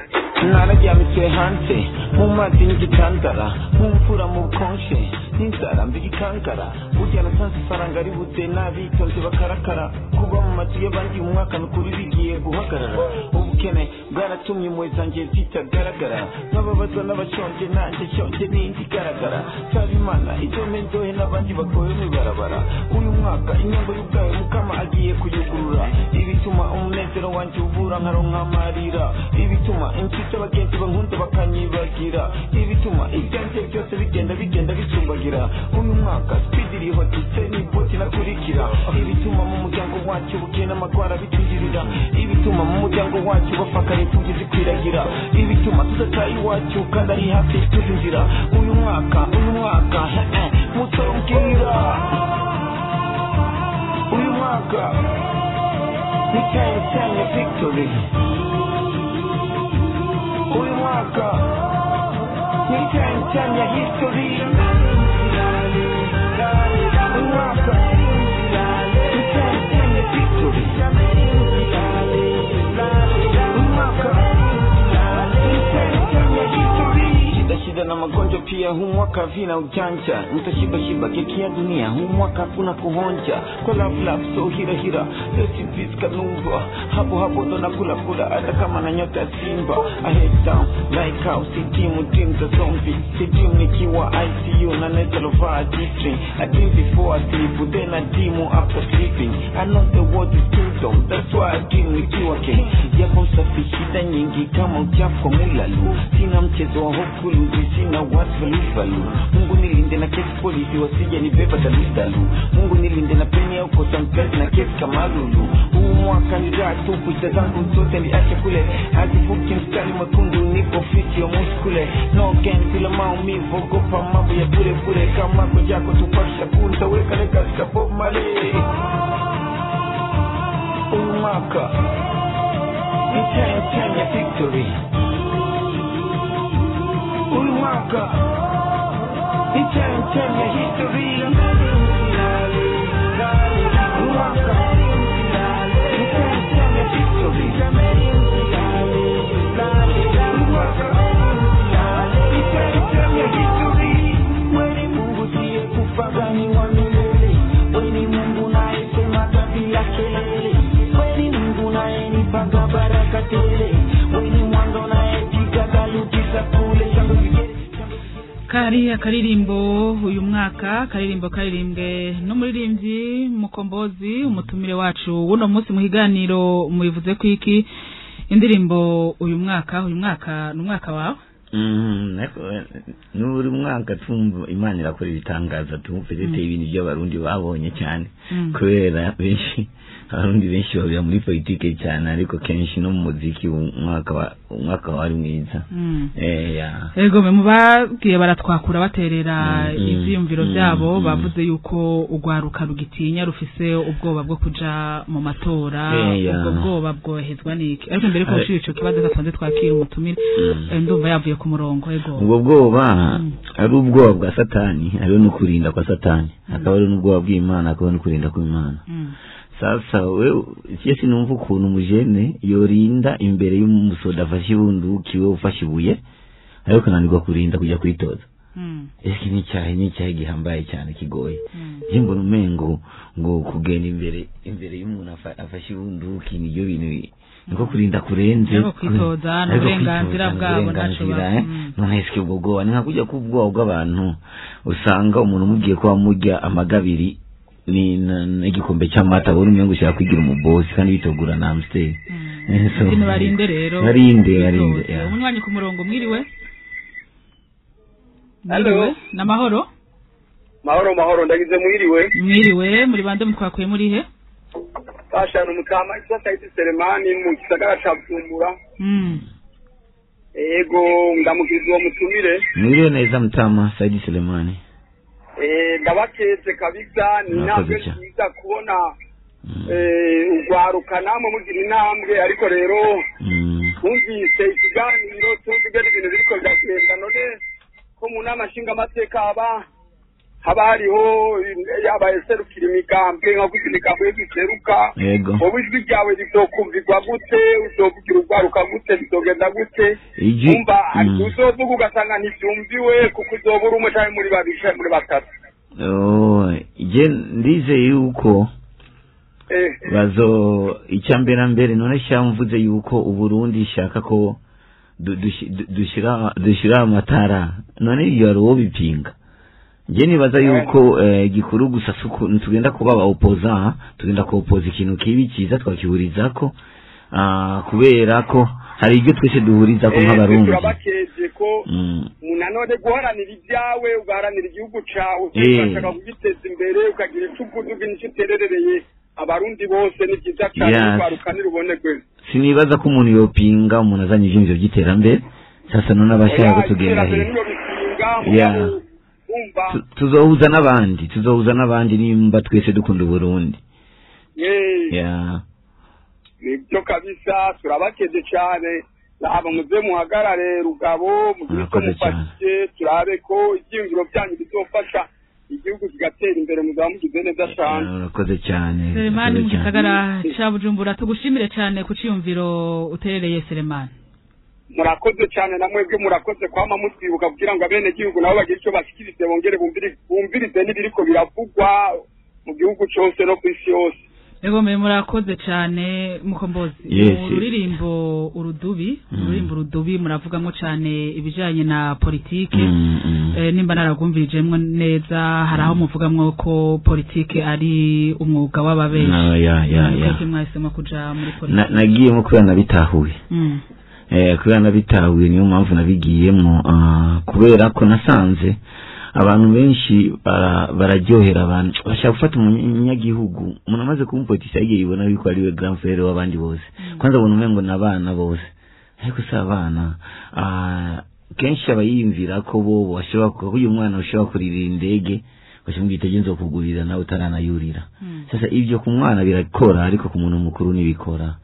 nararyamitswe hanze mu mazi n'igitandara mu mvura mu bukonje n'inzara mbigikankara burya nasanze ifaranga ribuze n'abitonze bakarakara kuba mu mazu y'abandi umwaka n'ukuri bigiye guhagarara ubukene bwaratumye impuhwe zanjye zitagaragara nk'ababazwa n'abashonje nanjye shonje n'indi igaragara nsaba imana idome ndohe n'abandi bagowe mw'ibarabara uyu mwaka inyungu y'ubwawe mukama agiye kuyugurura ibituma umunezero wanjye ubura nkaronka amarira ibituma inshuti abagenzi bankunda bakanyibagira ibituma ibyanjye byose bigenda bicumbagira uyu mwaka speed irihotitse n'iboti nakurikira ibituma mu muryango wacu ubukene n'amagwara bitugirira ibituma mu muryango wacu bafakara imfubyi zikwiragira ibituma tudataha iwacu kandi ari hafi tuzinzira uyu mwaka mutombwira uyu mwaka ni time ya victory uyu mwaka ni time ya history uyu mwaka ni time ya victory uyu mwaka ni time ya history shida na magonjwa pia huu mwaka vina ujanja mtashiba keki ya dunia huu mwaka hakuna kuhonja kwa love so hira recipes kanumba hapo ndo nakula hata kama na nyota ya simba I head down like how team za zombie team nikiwa ICU na mental G-string I dream before I sleep then I dream after sleeping I know the world is kingdom that's why I dream nikiwa king japo msafi shida nyingi kama uchafu mulalu sina mchezo wa hopeful sina watu valu Mungu nilinde na kesi polisi wasije nibeba dalu Mungu nilinde na peni ya ukosa mkazi na kesi kama lulu huu mwaka ni raha tupu ita zangu zote liache kule hazifuki mstari mwekundu nipo fiti ya muskule no again kila maumivu ogopa mambo ya bure kama kujako tupasha kunta weka leka zika Bob Marley huu mwaka ni time ya victory uyu mwaka ni time ya history uyu mwaka ni time ya victory uyu mwaka ni time ya history weni Mungu siye kufagani wa milele weni Mungu naesema bila kelele weni Mungu naenipaga baraka tele weni mwando naepiga galukisa kule shangu Karirimbo uyu mwaka karirimbwe n'umuririmbyi Mukombozi umutumire wacu uno munsi muhiganiro mubivuze kwiki indirimbo uyu mwaka n'umwaka wawe n'uri mwaka tumva Imana irakora ibitangaza tumve ibintu by'abarundi babonye cyane kubera benshi abarundi benshi babira muri politike cyane ariko kenshi no mu muziki umwaka wari mwiza ego mubabwiye baratwakura baterera ivyiyumviro byabo bavuze yuko ugwaruka rugitinya rufise ubwoba bwo kuja mu matora ubwo bwoba bwohezwa niki ariko mbere ko ushira ico kibazo gatonze twakira umutumire ndumva yavuye ku murongo ego ubwo bwoba ari ubwoba bwa satani ari no kurinda kwa satani akaba ari n'ubwoba bw'Imana akaba no kurinda kw'Imana sasa wewe cyese numva ukuntu umujene yorinda imbere y'umusoda afashe bunduki we ufashe ibuye ariko nanirwa kurinda kujya kwitoza ese ni cyahe gihambaye cyane kigoye jimbo numengo ngo kugenda imbere y'umuntu afashe bunduki niyo bintu niko kurinda kurenze no kwitoza n'uburenganzira bwabo nashobora none eske ubwo ni nka kujya kubwo bw'abantu usanga umuntu mugiye kwa mujya amagabiri ni igikombe cy'amata buri umwe gushaka kwigira umubosi kandi bitogura na Amstel so barinde rero barinde umunywanyi ku murongo mwiriwe Hello na mahoro ndagize mwiriwe muri bande mutwakuye muri he bashana mukama Saidi Selemani mu gisagara ca Bujumbura ego ndamukizwa mutumire mwiriwe neza mutama Saidi Selemani ndabakeze kabisa ni ntabwo nziza kubona ugwaruka namwe mugira intambwe ariko rero twumvise ikiganiro tuvuge n'ibintu biriko biragenda none ko mu nama nshingamateka haba hariho yabaye serukira imigambwe nka gute imigambwe y'iseruka wowe ijwi ryawe rizokumvirwa gute uzovugira ugwaruka gute bizogenda gute umva uzovuga ugasanga ntivyumviwe kuko uzobura umwe canke muri babiri canke muri batatu je ndizeye yuko icyambere none cyamvuze yuko uburundi shaka ko dushira amatara none iyo ari uwo bipinga je nibaza yuko gikuru gusa suko tugenda kuba opposa tugenda ko opposa ikintu kibi kiza twakihurizako kubera ko hari ibyo twese duhuriza ko nk'abarundi turabakeje ko munanone guharanira ibyawe ugaharanira igihugu cawe ugashaka kugiteza imbere ukagira icukuduga n'icitererereye abarundi bose ni byiza cyane barukanira ubone kwese sinibaza ko umuntu yopinga umuntu azanye ivyo by'iterambere sasa none abashaka kutugenda he tuzohuza n'abandi nimba twese dukunda Burundi nibyo kabisa turabakeje cyane aba muze muhagarare rugabo mugire ko mufashije turabe ko ibyingiro byanyu bizofasha igihugu kigatera imbere muzamugize neza cyane urakoze cyane Selemani mu gisagara ca Bujumbura tugushimire cyane ku ciyumviro uterereye Selemani murakoze cyane namwebwe murakoze kwama mutwibuka kugira ngo abene gihugu nabo bagire icyo bashikirize bongere bumvirize n'ibiriko biravugwa mu gihugu cyose no ku isi yose Ego murakoze cyane mukombozi ururirimbo urudubi muravugamo cyane ibijanye na politike nimba naragumvirijemwe neza haraho muvugamwe ko politike ari umwuga w'ababeshi mwahisemo kuja muri politike nagiye mu kubera nabitahuye kubera nabitahuye niyo mpamvu nabigiyemo kubera ko nasanze abantu benshi bararyohera abantu bashaka gufata umunyagihugu umuntu amaze kuba umupolitisi yagiye yibona yuko ariwe grand frère w'abandi bose kwanza abona umengo n'abana bose ariko si abana kenshi aba yiyumvira ko bobo bashobora kuba uyu mwana ushobora kurira indege bashimwe itegenzo kugurira nawe utaranayurira sasa ibyo ku mwana birakora ariko ku muntu mukuru nibikora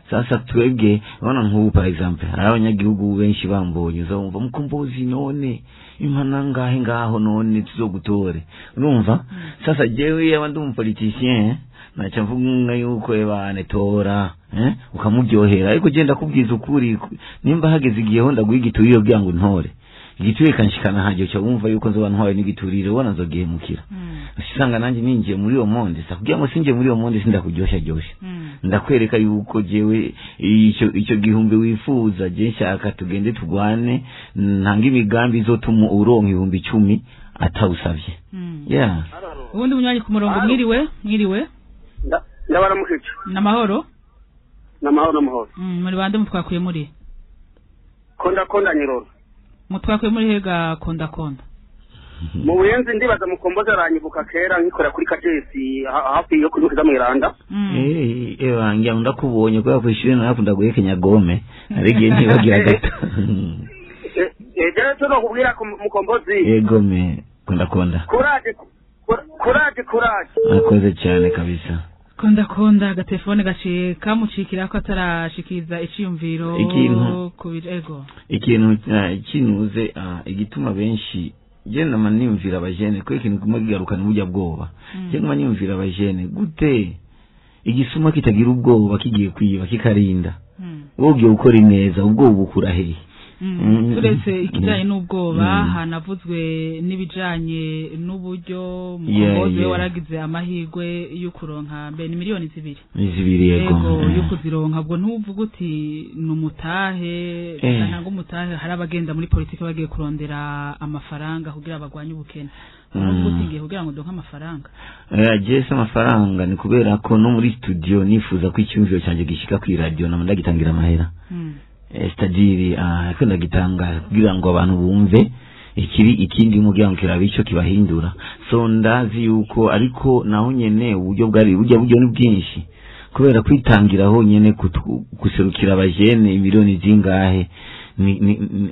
sasa twebwe ubona nk'ubu par exemple hari abanyagihugu benshi bambonye uzumva mukombozi none impana ngahe ngaho none tuzogutore urumva sasa jewe yaba ndi umupoliticien naca mvuga yuko ebane tora ukamuryohera ariko genda kubwiza ukuri nimba hageze igihe ho ndaguhigituriro byangu ntore igituye kanshikana haje cyo wumva yuko nzoba ntwaye n'igiturire ubona nzogihemukira usanga nanjye ninjiye muri iyo monde kugira ngo sinje muri iyo monde sindakuryosha ndakwereka yuko jewe icyo gihumbi wifuza je nshaka tugende tugwane ntanga imigambi izotuma uronka 10,000 atawusavye ubundi munywanyi ku murongo mwiriwe ndabaramukije namahoro muri bande mutwakuye muri konda nyiroro mutwakuye muri hega konda mu buyenzi ndibaza mukomboza aranyibuka kera nkikora kuri kagesi hafi yo kuri Mwiranda wanjye ndakubonye kwa kwishire nakunda guhekenya gome arigiye ntibagira gato rero no kubwira mukombozi gome konda kuraje akoze cyane kabisa konda agatelefone gaciye kamucikira ko atarashikiza iciyumviro ikintu kinuze igituma benshi je nama nimvira abajene ko ikintu kumagigarukana ubujya bwoba je ngoma nimvira abajene gute igisuma kitagira ubwoba kigiye kwiba kikarinda wogiye ukora ineza ubwoba bukura hehe turetse ikijanye n'ubwoba hanavuzwe n'ibijanye n'uburyo mukombozi waragize amahirwe yo kuronka mbe ni miliyoni 2 yego yo kuzironka ubwo ntuvuga uti numutahe nanga umutahe hari abagenda muri politike bagiye kurondera amafaranga kugira bagwanye ubukene ubutingiye kugira ngo donka amafaranga je amafaranga ni kubera ko no muri studio nifuza ko icyumviro cyanje gishika ku radio na ndagitangira amahera stadiri akunda gitanga kugira ngo abantu bumve ikindi mugira ngo kirabico kibahindura so ndazi yuko ariko naho nyene uburyo buryo ni bwinshi kubera kwitangira ho nyene guserukira abajene miliyoni zingahe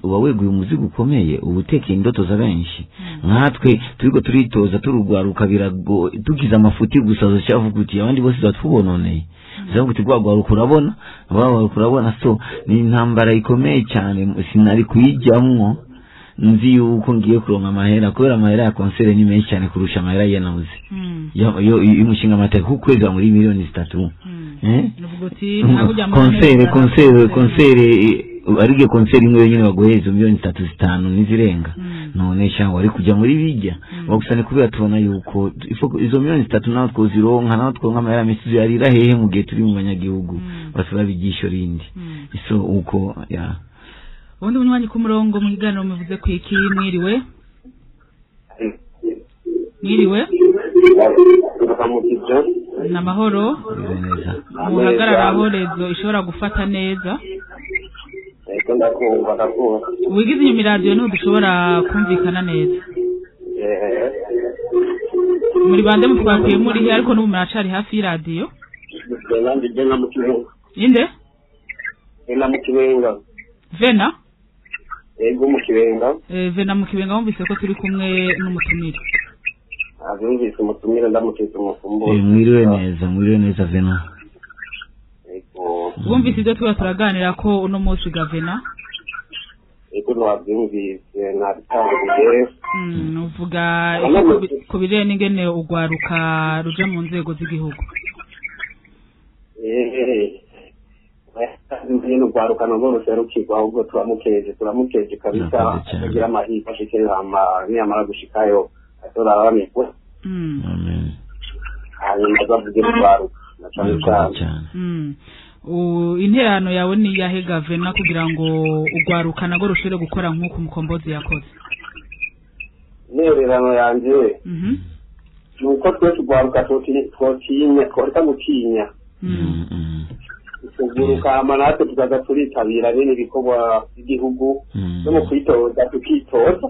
uba weguye umuzigo ukomeye ubutekeye indoto za benshi nkatwe turiko turitoza turugwaruka birago tugize amafuti gusa zocavuga uti abandi bose batubononeye zavuga uti gwagwaruka urabona abagwaruka urabona so ni intambara ikomeye cyane sinari kuyijyamwo nzi yuko ngiye kuronka amahera kubera amahera ya konsere ni menshi cyane kurusha amahera y'anabuze yo imushinga amateka kukweza muri miliyoni 3 konsere arige konseri imwe yenyene bagoheza miliyoni 3-5 nizirenga none cyangwa ari kujya muri bijya bagusane kubera tubona yuko izo miliyoni 3 naho twozironka naho twonka amahera misizo yarira hehe mu gihe turi mu banyagihugu basaba bigisho rindi iso uko ya ubundi bunywanyi ku murongo mu kiganiro muvuze ku iki mwiriwe namahoro muhagarara aho rezo ishobora gufata neza wigize inyuma iradiyo niho dushobora kumvikana neza muri bande mutwakuye muri ariko n'ubu muracari hafi y'iradiyo inde Vena Ego mu Kibenga Vena mu Kibenga wumvise ko turi kumwe n'umutumire Azumvise umutumire ndamuteze umufumbo mwiriwe neza Vena Ego wumvise ibyo tuba turaganira ko uno munsi ga Vena Ego nwabyumvise nabitangiye uvuga ku birere n'ingene ugwaruka ruje mu nzego z'igihugu Ndino gwarukana ngo ruserukirwa ahubwo turamukeje kabisa kugira amahirwe ashikire niyamara gushikayo atorarabamikwe amen hanyuma bavugira gwaruka cyane interano yawe ni yahe Gavena kugira ngo ugwaruka nago rushire gukora nk'uko umukombozi yakoze nererano yanje nuko twese gwaruka twotinya tworeka gutinya kuguruka amanate tukaza turitabira nini bikorwa by'igihugu no mu kwitoza tukitoza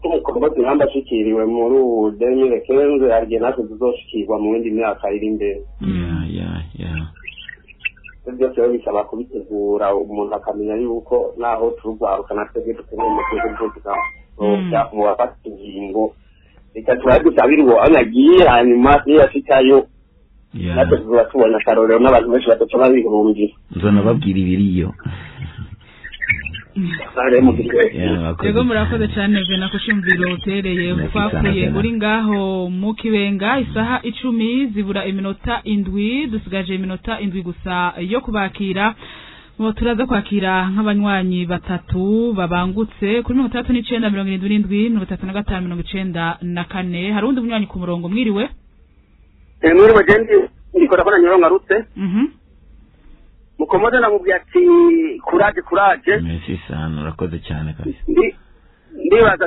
tumukombozi namba shikiriwe muri 2015 arige natwe tuzoshikirwa mu yindi myaka iri imbere byose bisaba kubitegura umuntu akamenya yuko naho turugwaruka natwe dukeneye mu gihugu tukaza mu bafata ingingo reka turadutabira uwo anagiye hanyuma yashikayo natwe tubona karorero n'abantu benshi batoca babihungira nzona babwira ibiriyo Yego murakoze cyane Vena kushimvira utereye twakuye uri ngaho mu Kibenga isaha 10 zibura iminota 7 dusigaje iminota 7 gusa yo kubakira ngo turaza kwakira nk'abanywanyi batatu babangutse kuri 3977 hari undi munywanyi ku murongo mwiriwe muri bagendi ndikora bana nyoronga rutse mukomoda namubwiye ati kuraje merci sana urakoze cyane kabisa ndibaza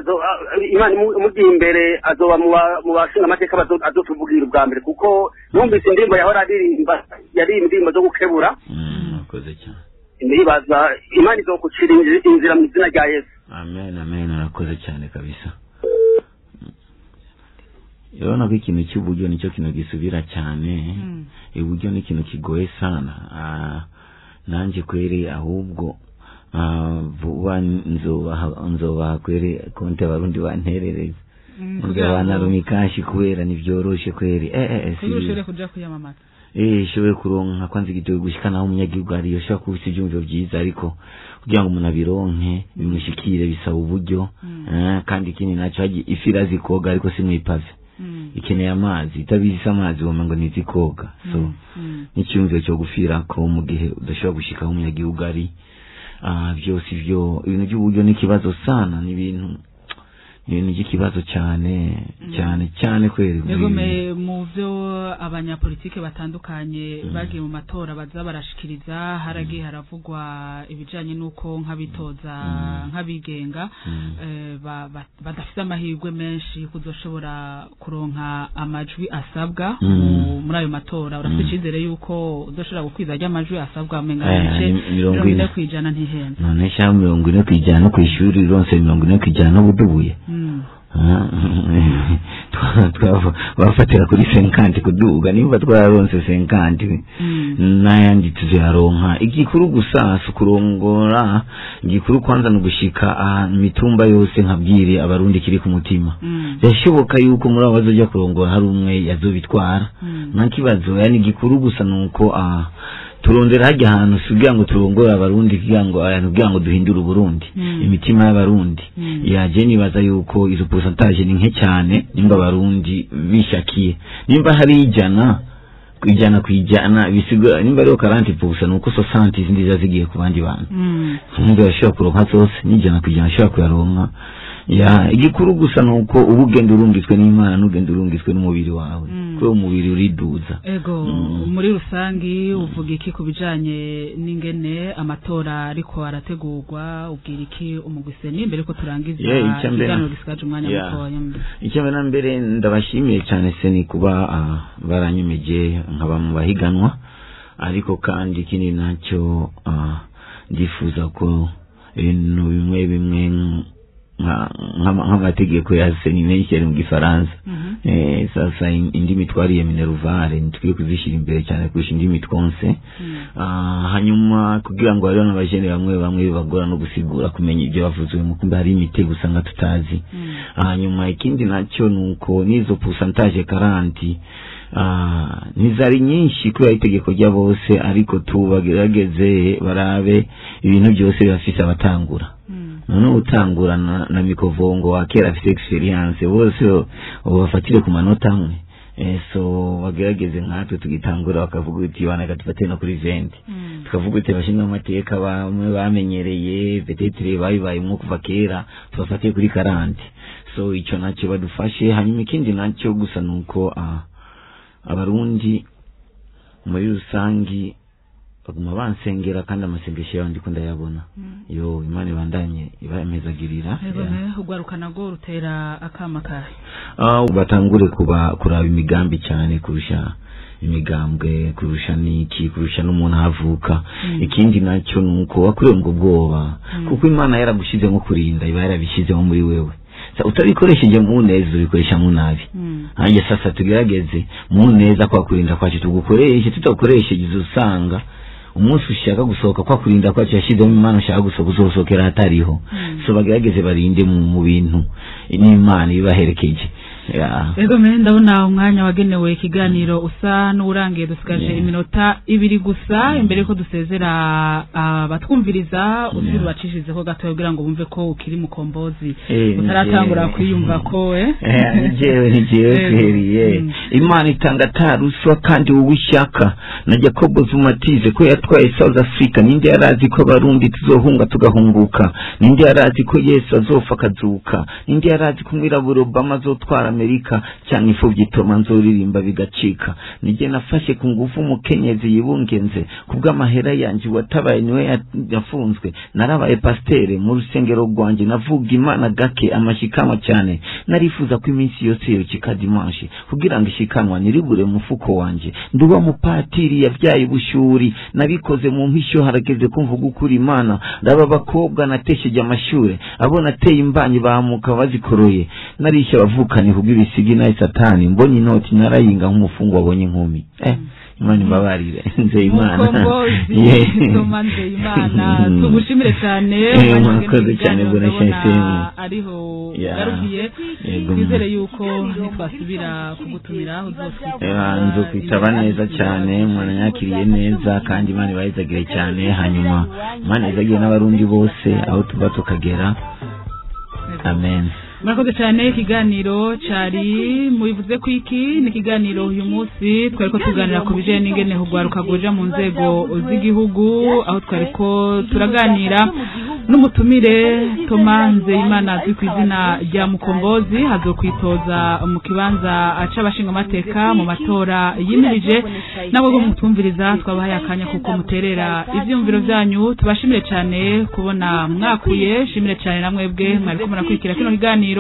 imana umugiye imbere azoba mu bashinga amateka azotuvugira ubwa mbere kuko numvise indirimbo yahora aririmba yari indirimbo zo gukebura urakoze cyane ndibaza imana izokucira inzira mu izina rya Yesu amen urakoze cyane kabisa Yona ko ikintu cy'uburyo nicyo kintu gisubira cyane uburyo ni ikintu kigoye sana nanje kwere ahubwo vuba nzoba kwere konte abarundi banterereza ngabana rumikashi kubera nivyoroshe kwere kurushire kuja kuyamamaza showe kuronka kwanza igitoyo gushikana aho umunyagihugu ariyo shaka kubisa ibyumviro byiza ariko kugira ngo umuntu abironke bimushikire bisaba uburyo kandi ikindi naco haji ifirazi koga ariko simwipave ikeneye amazi itabisa amazi woma ngo nizikoga so n'icyumviro cyo gufira ko mu gihe udashobora gushika mu munyagihugu ari byose ibyo ibintu by'uburyo n'ikibazo sana n'ibintu by'ikibazo cyane kweri yego mu byo abanyapolitike batandukanye bagiye mu matora baza barashikiriza haragiye haravugwa ibijanye nuko nk'abitoza nk'abigenga badafite amahirwe menshi kuzoshobora kuronka amajwi asabwa muri ayo matora urafite icyizere yuko uzoshobora gukwiza ry'amajwi asabwa menganishe 40% ntihenze none sha 40% ku ishuri ronse 40% n'ubudubuye bafatira kuri 50 kuduga nimba twaronse 50 nayandi tuzaronka igikuru gusa kurongora igikuru kwanza no gushika mitumba yose nkabwire abarundi kiri ku mutima yashoboka yuko muri abazoja kurongora hari umwe yazobitwara ntakibazo yani igikuru gusa nuko turondera hajya ahantu sugira ngo turongora abarundi kugira ngo duhindure Burundi imitima y'abarundi yaje nibaza yuko izo pourcentage ni nke cyane nimba abarundi bishakiye nimba hari ijana kwijana bisigo nimba rero 40% nuko 60 izindi zazigiye ku bandi bantu nimba yashobora kuronka zose n'ijana kwijana ashobora kuyaronka ya igikuru gusa nuko ubugendo urungitswe n'Imana n'ugendo urungitswe n'umubiri wawe ko umubiri uriduza ego muri rusangi uvuga iki kubijanye n'ingene amatora ariko arategurwa ubwira iki umugwise n'imbere ko turangiza ikiganiro gisigaje umwanya mutoya icyambere nambere ndabashimiye cyane se ni kuba baranyemeje nkaba mu bahiganwa ariko kandi ikindi nacyo ndifuza ko ibintu bimwe nk'amategeko ya senination mu gifaransa sasa indimi twariye mineruvare nitwiye kuzishira imbere cyane kurusha indimi twonse hanyuma kugira ngo rero n'abajene bamwe bagora no gusigura kumenya ibyo bavuzwe mu kumba hari imitego usanga tutazi hanyuma ikindi nacyo nuko nizo pourcentage 40 nizari nyinshi kuba itegeko rya bose ariko tubagerageze barabe ibintu byose bafise abatangura none utangura na mikovongo wakera afite experience bose ubafatire ku manota amwe so bagerageze nkatwe tugitangura bakavuga uti bana gatufate no kuri 20 tukavuga uti bashinga amateka bamwe bamenyereye peut-être bayibaye mu kuva kera tubafatiye kuri 40 so icyo nacyo badufashe hanyuma ikindi nacyo gusa nuko abarundi muri rusangi baguma bansengera kandi amasengesho yawe ndiko ndayabona yo Imana ibandanye ibamezagirira ugwarukana go rutera akama kahe batangure kuraba imigambi cyane kurusha imigambwe kurusha niki kurusha n'umuntu havuka ikindi nacyo nuko wakureye ngo bwoba kuko Imana yaragushize nko kurinda iba yarabishize muri wewe utabikoresheje mu neza ubikoresha mu nabi hanje sasa tugerageze mu neza kwa kurinda kwacu tugukoreshe tutakoresheje usanga umunsi ushaka gusohoka kwa kurinda kwacu yashizemo Imana ushaka gusohoka uzosokera hatariho so bagerageze barinde mu bintu n'Imana ibaherekeje ego ndabona umwanya wagenewe ikiganiro usa n'urangiye dusigaje iminota 2 gusa imbere ko dusezera batwumviriza usiru bacishije ko gato kugira ngo bumve ko ukiri mukombozi utaratangura kwiyumva ko nijewe kweriye Imana itanga taruswa kandi uwishaka na Jacob Zumatize ko yatwaye South Africa ninde yarazi ko barundi tuzohunga tugahunguka ninde yarazi ko Yesu azofa kazuka ninde yarazi ko mwiraburo Obama azotwara Amerika cyane ifuvye toma nzoririmba bigacika nije nafashe ku ngufu umukenyezi yibungenze kubw'amahera yanje watabaye niwe yafunzwe narabaye pasteur mu rusengero rwanje navuga Imana gake amashikama cyane narifuza ko iminsi yose yo kikadimanshi kugira ngo ishikanwa niribure mufuko wanje nduba mupatiri yavyaye bushuri nabikoze mu mpisho harageze kumvuga ukuri Imana ndaba bakobwa natesheje amashure abona ateye imbanyi bamuka bazikoroye narisha bavukanye kubw'ibisigi na Satani mbonye inoti narayinga nk'umufungo wabonye inkumi Imana imbabarire nze Imana nze Imana tugushimire cyane mwakoze cyane bone shensemu ariho garubiye bizere yuko nitwasubira kugutumira nzokwitaba neza cyane mwananyakiriye neza kandi Imana ibayizagire cyane hanyuma Imana izagire n'abarundi bose aho tuba tukagera amen. Murakoze cyane ikiganiro cari mubivuze ko iki ni ikiganiro uyu munsi twariko tuganira ku bijanye n'ingene hugwaruka goja mu nzego z'igihugu aho twariko turaganira n'umutumire Thomas Nzeyimana azwi ku izina rya Mukombozi hazokwitoza mu kibanza aca abashinga amateka mu matora yimirije nabo go mutumviriza twabahaye akanya kuko muterera ivyumviro byanyu tubashimire cyane kubona mwakuye shimire cyane namwebwe mwariko murakurikira kino kiganiro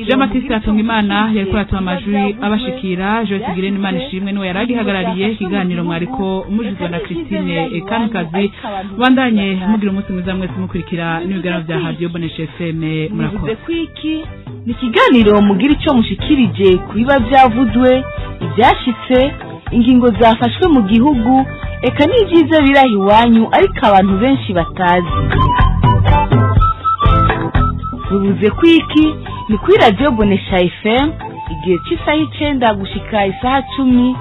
Jean-Baptiste Atungimana yariko atuma amajwi abashikira Joyce Girene Imana ishimwe niwe yaragihagarariye ikiganiro mwariko mujizwa na Christine Kankazi bandanye mugira umunsi mwiza mwese mukurikira n'ibiganiro bya Radio Bonesha FM murakoze. ni ikiganiro mugira icyo mushikirije ku biba byavuzwe ibyashitse ingingo zafashwe mu gihugu eka n'ibyiza biraha iwanyu ariko abantu benshi batazi. Bivuze ko iki ni kuri Radio Bonesha FM igihe cy'isaha 9 gushika isaha 10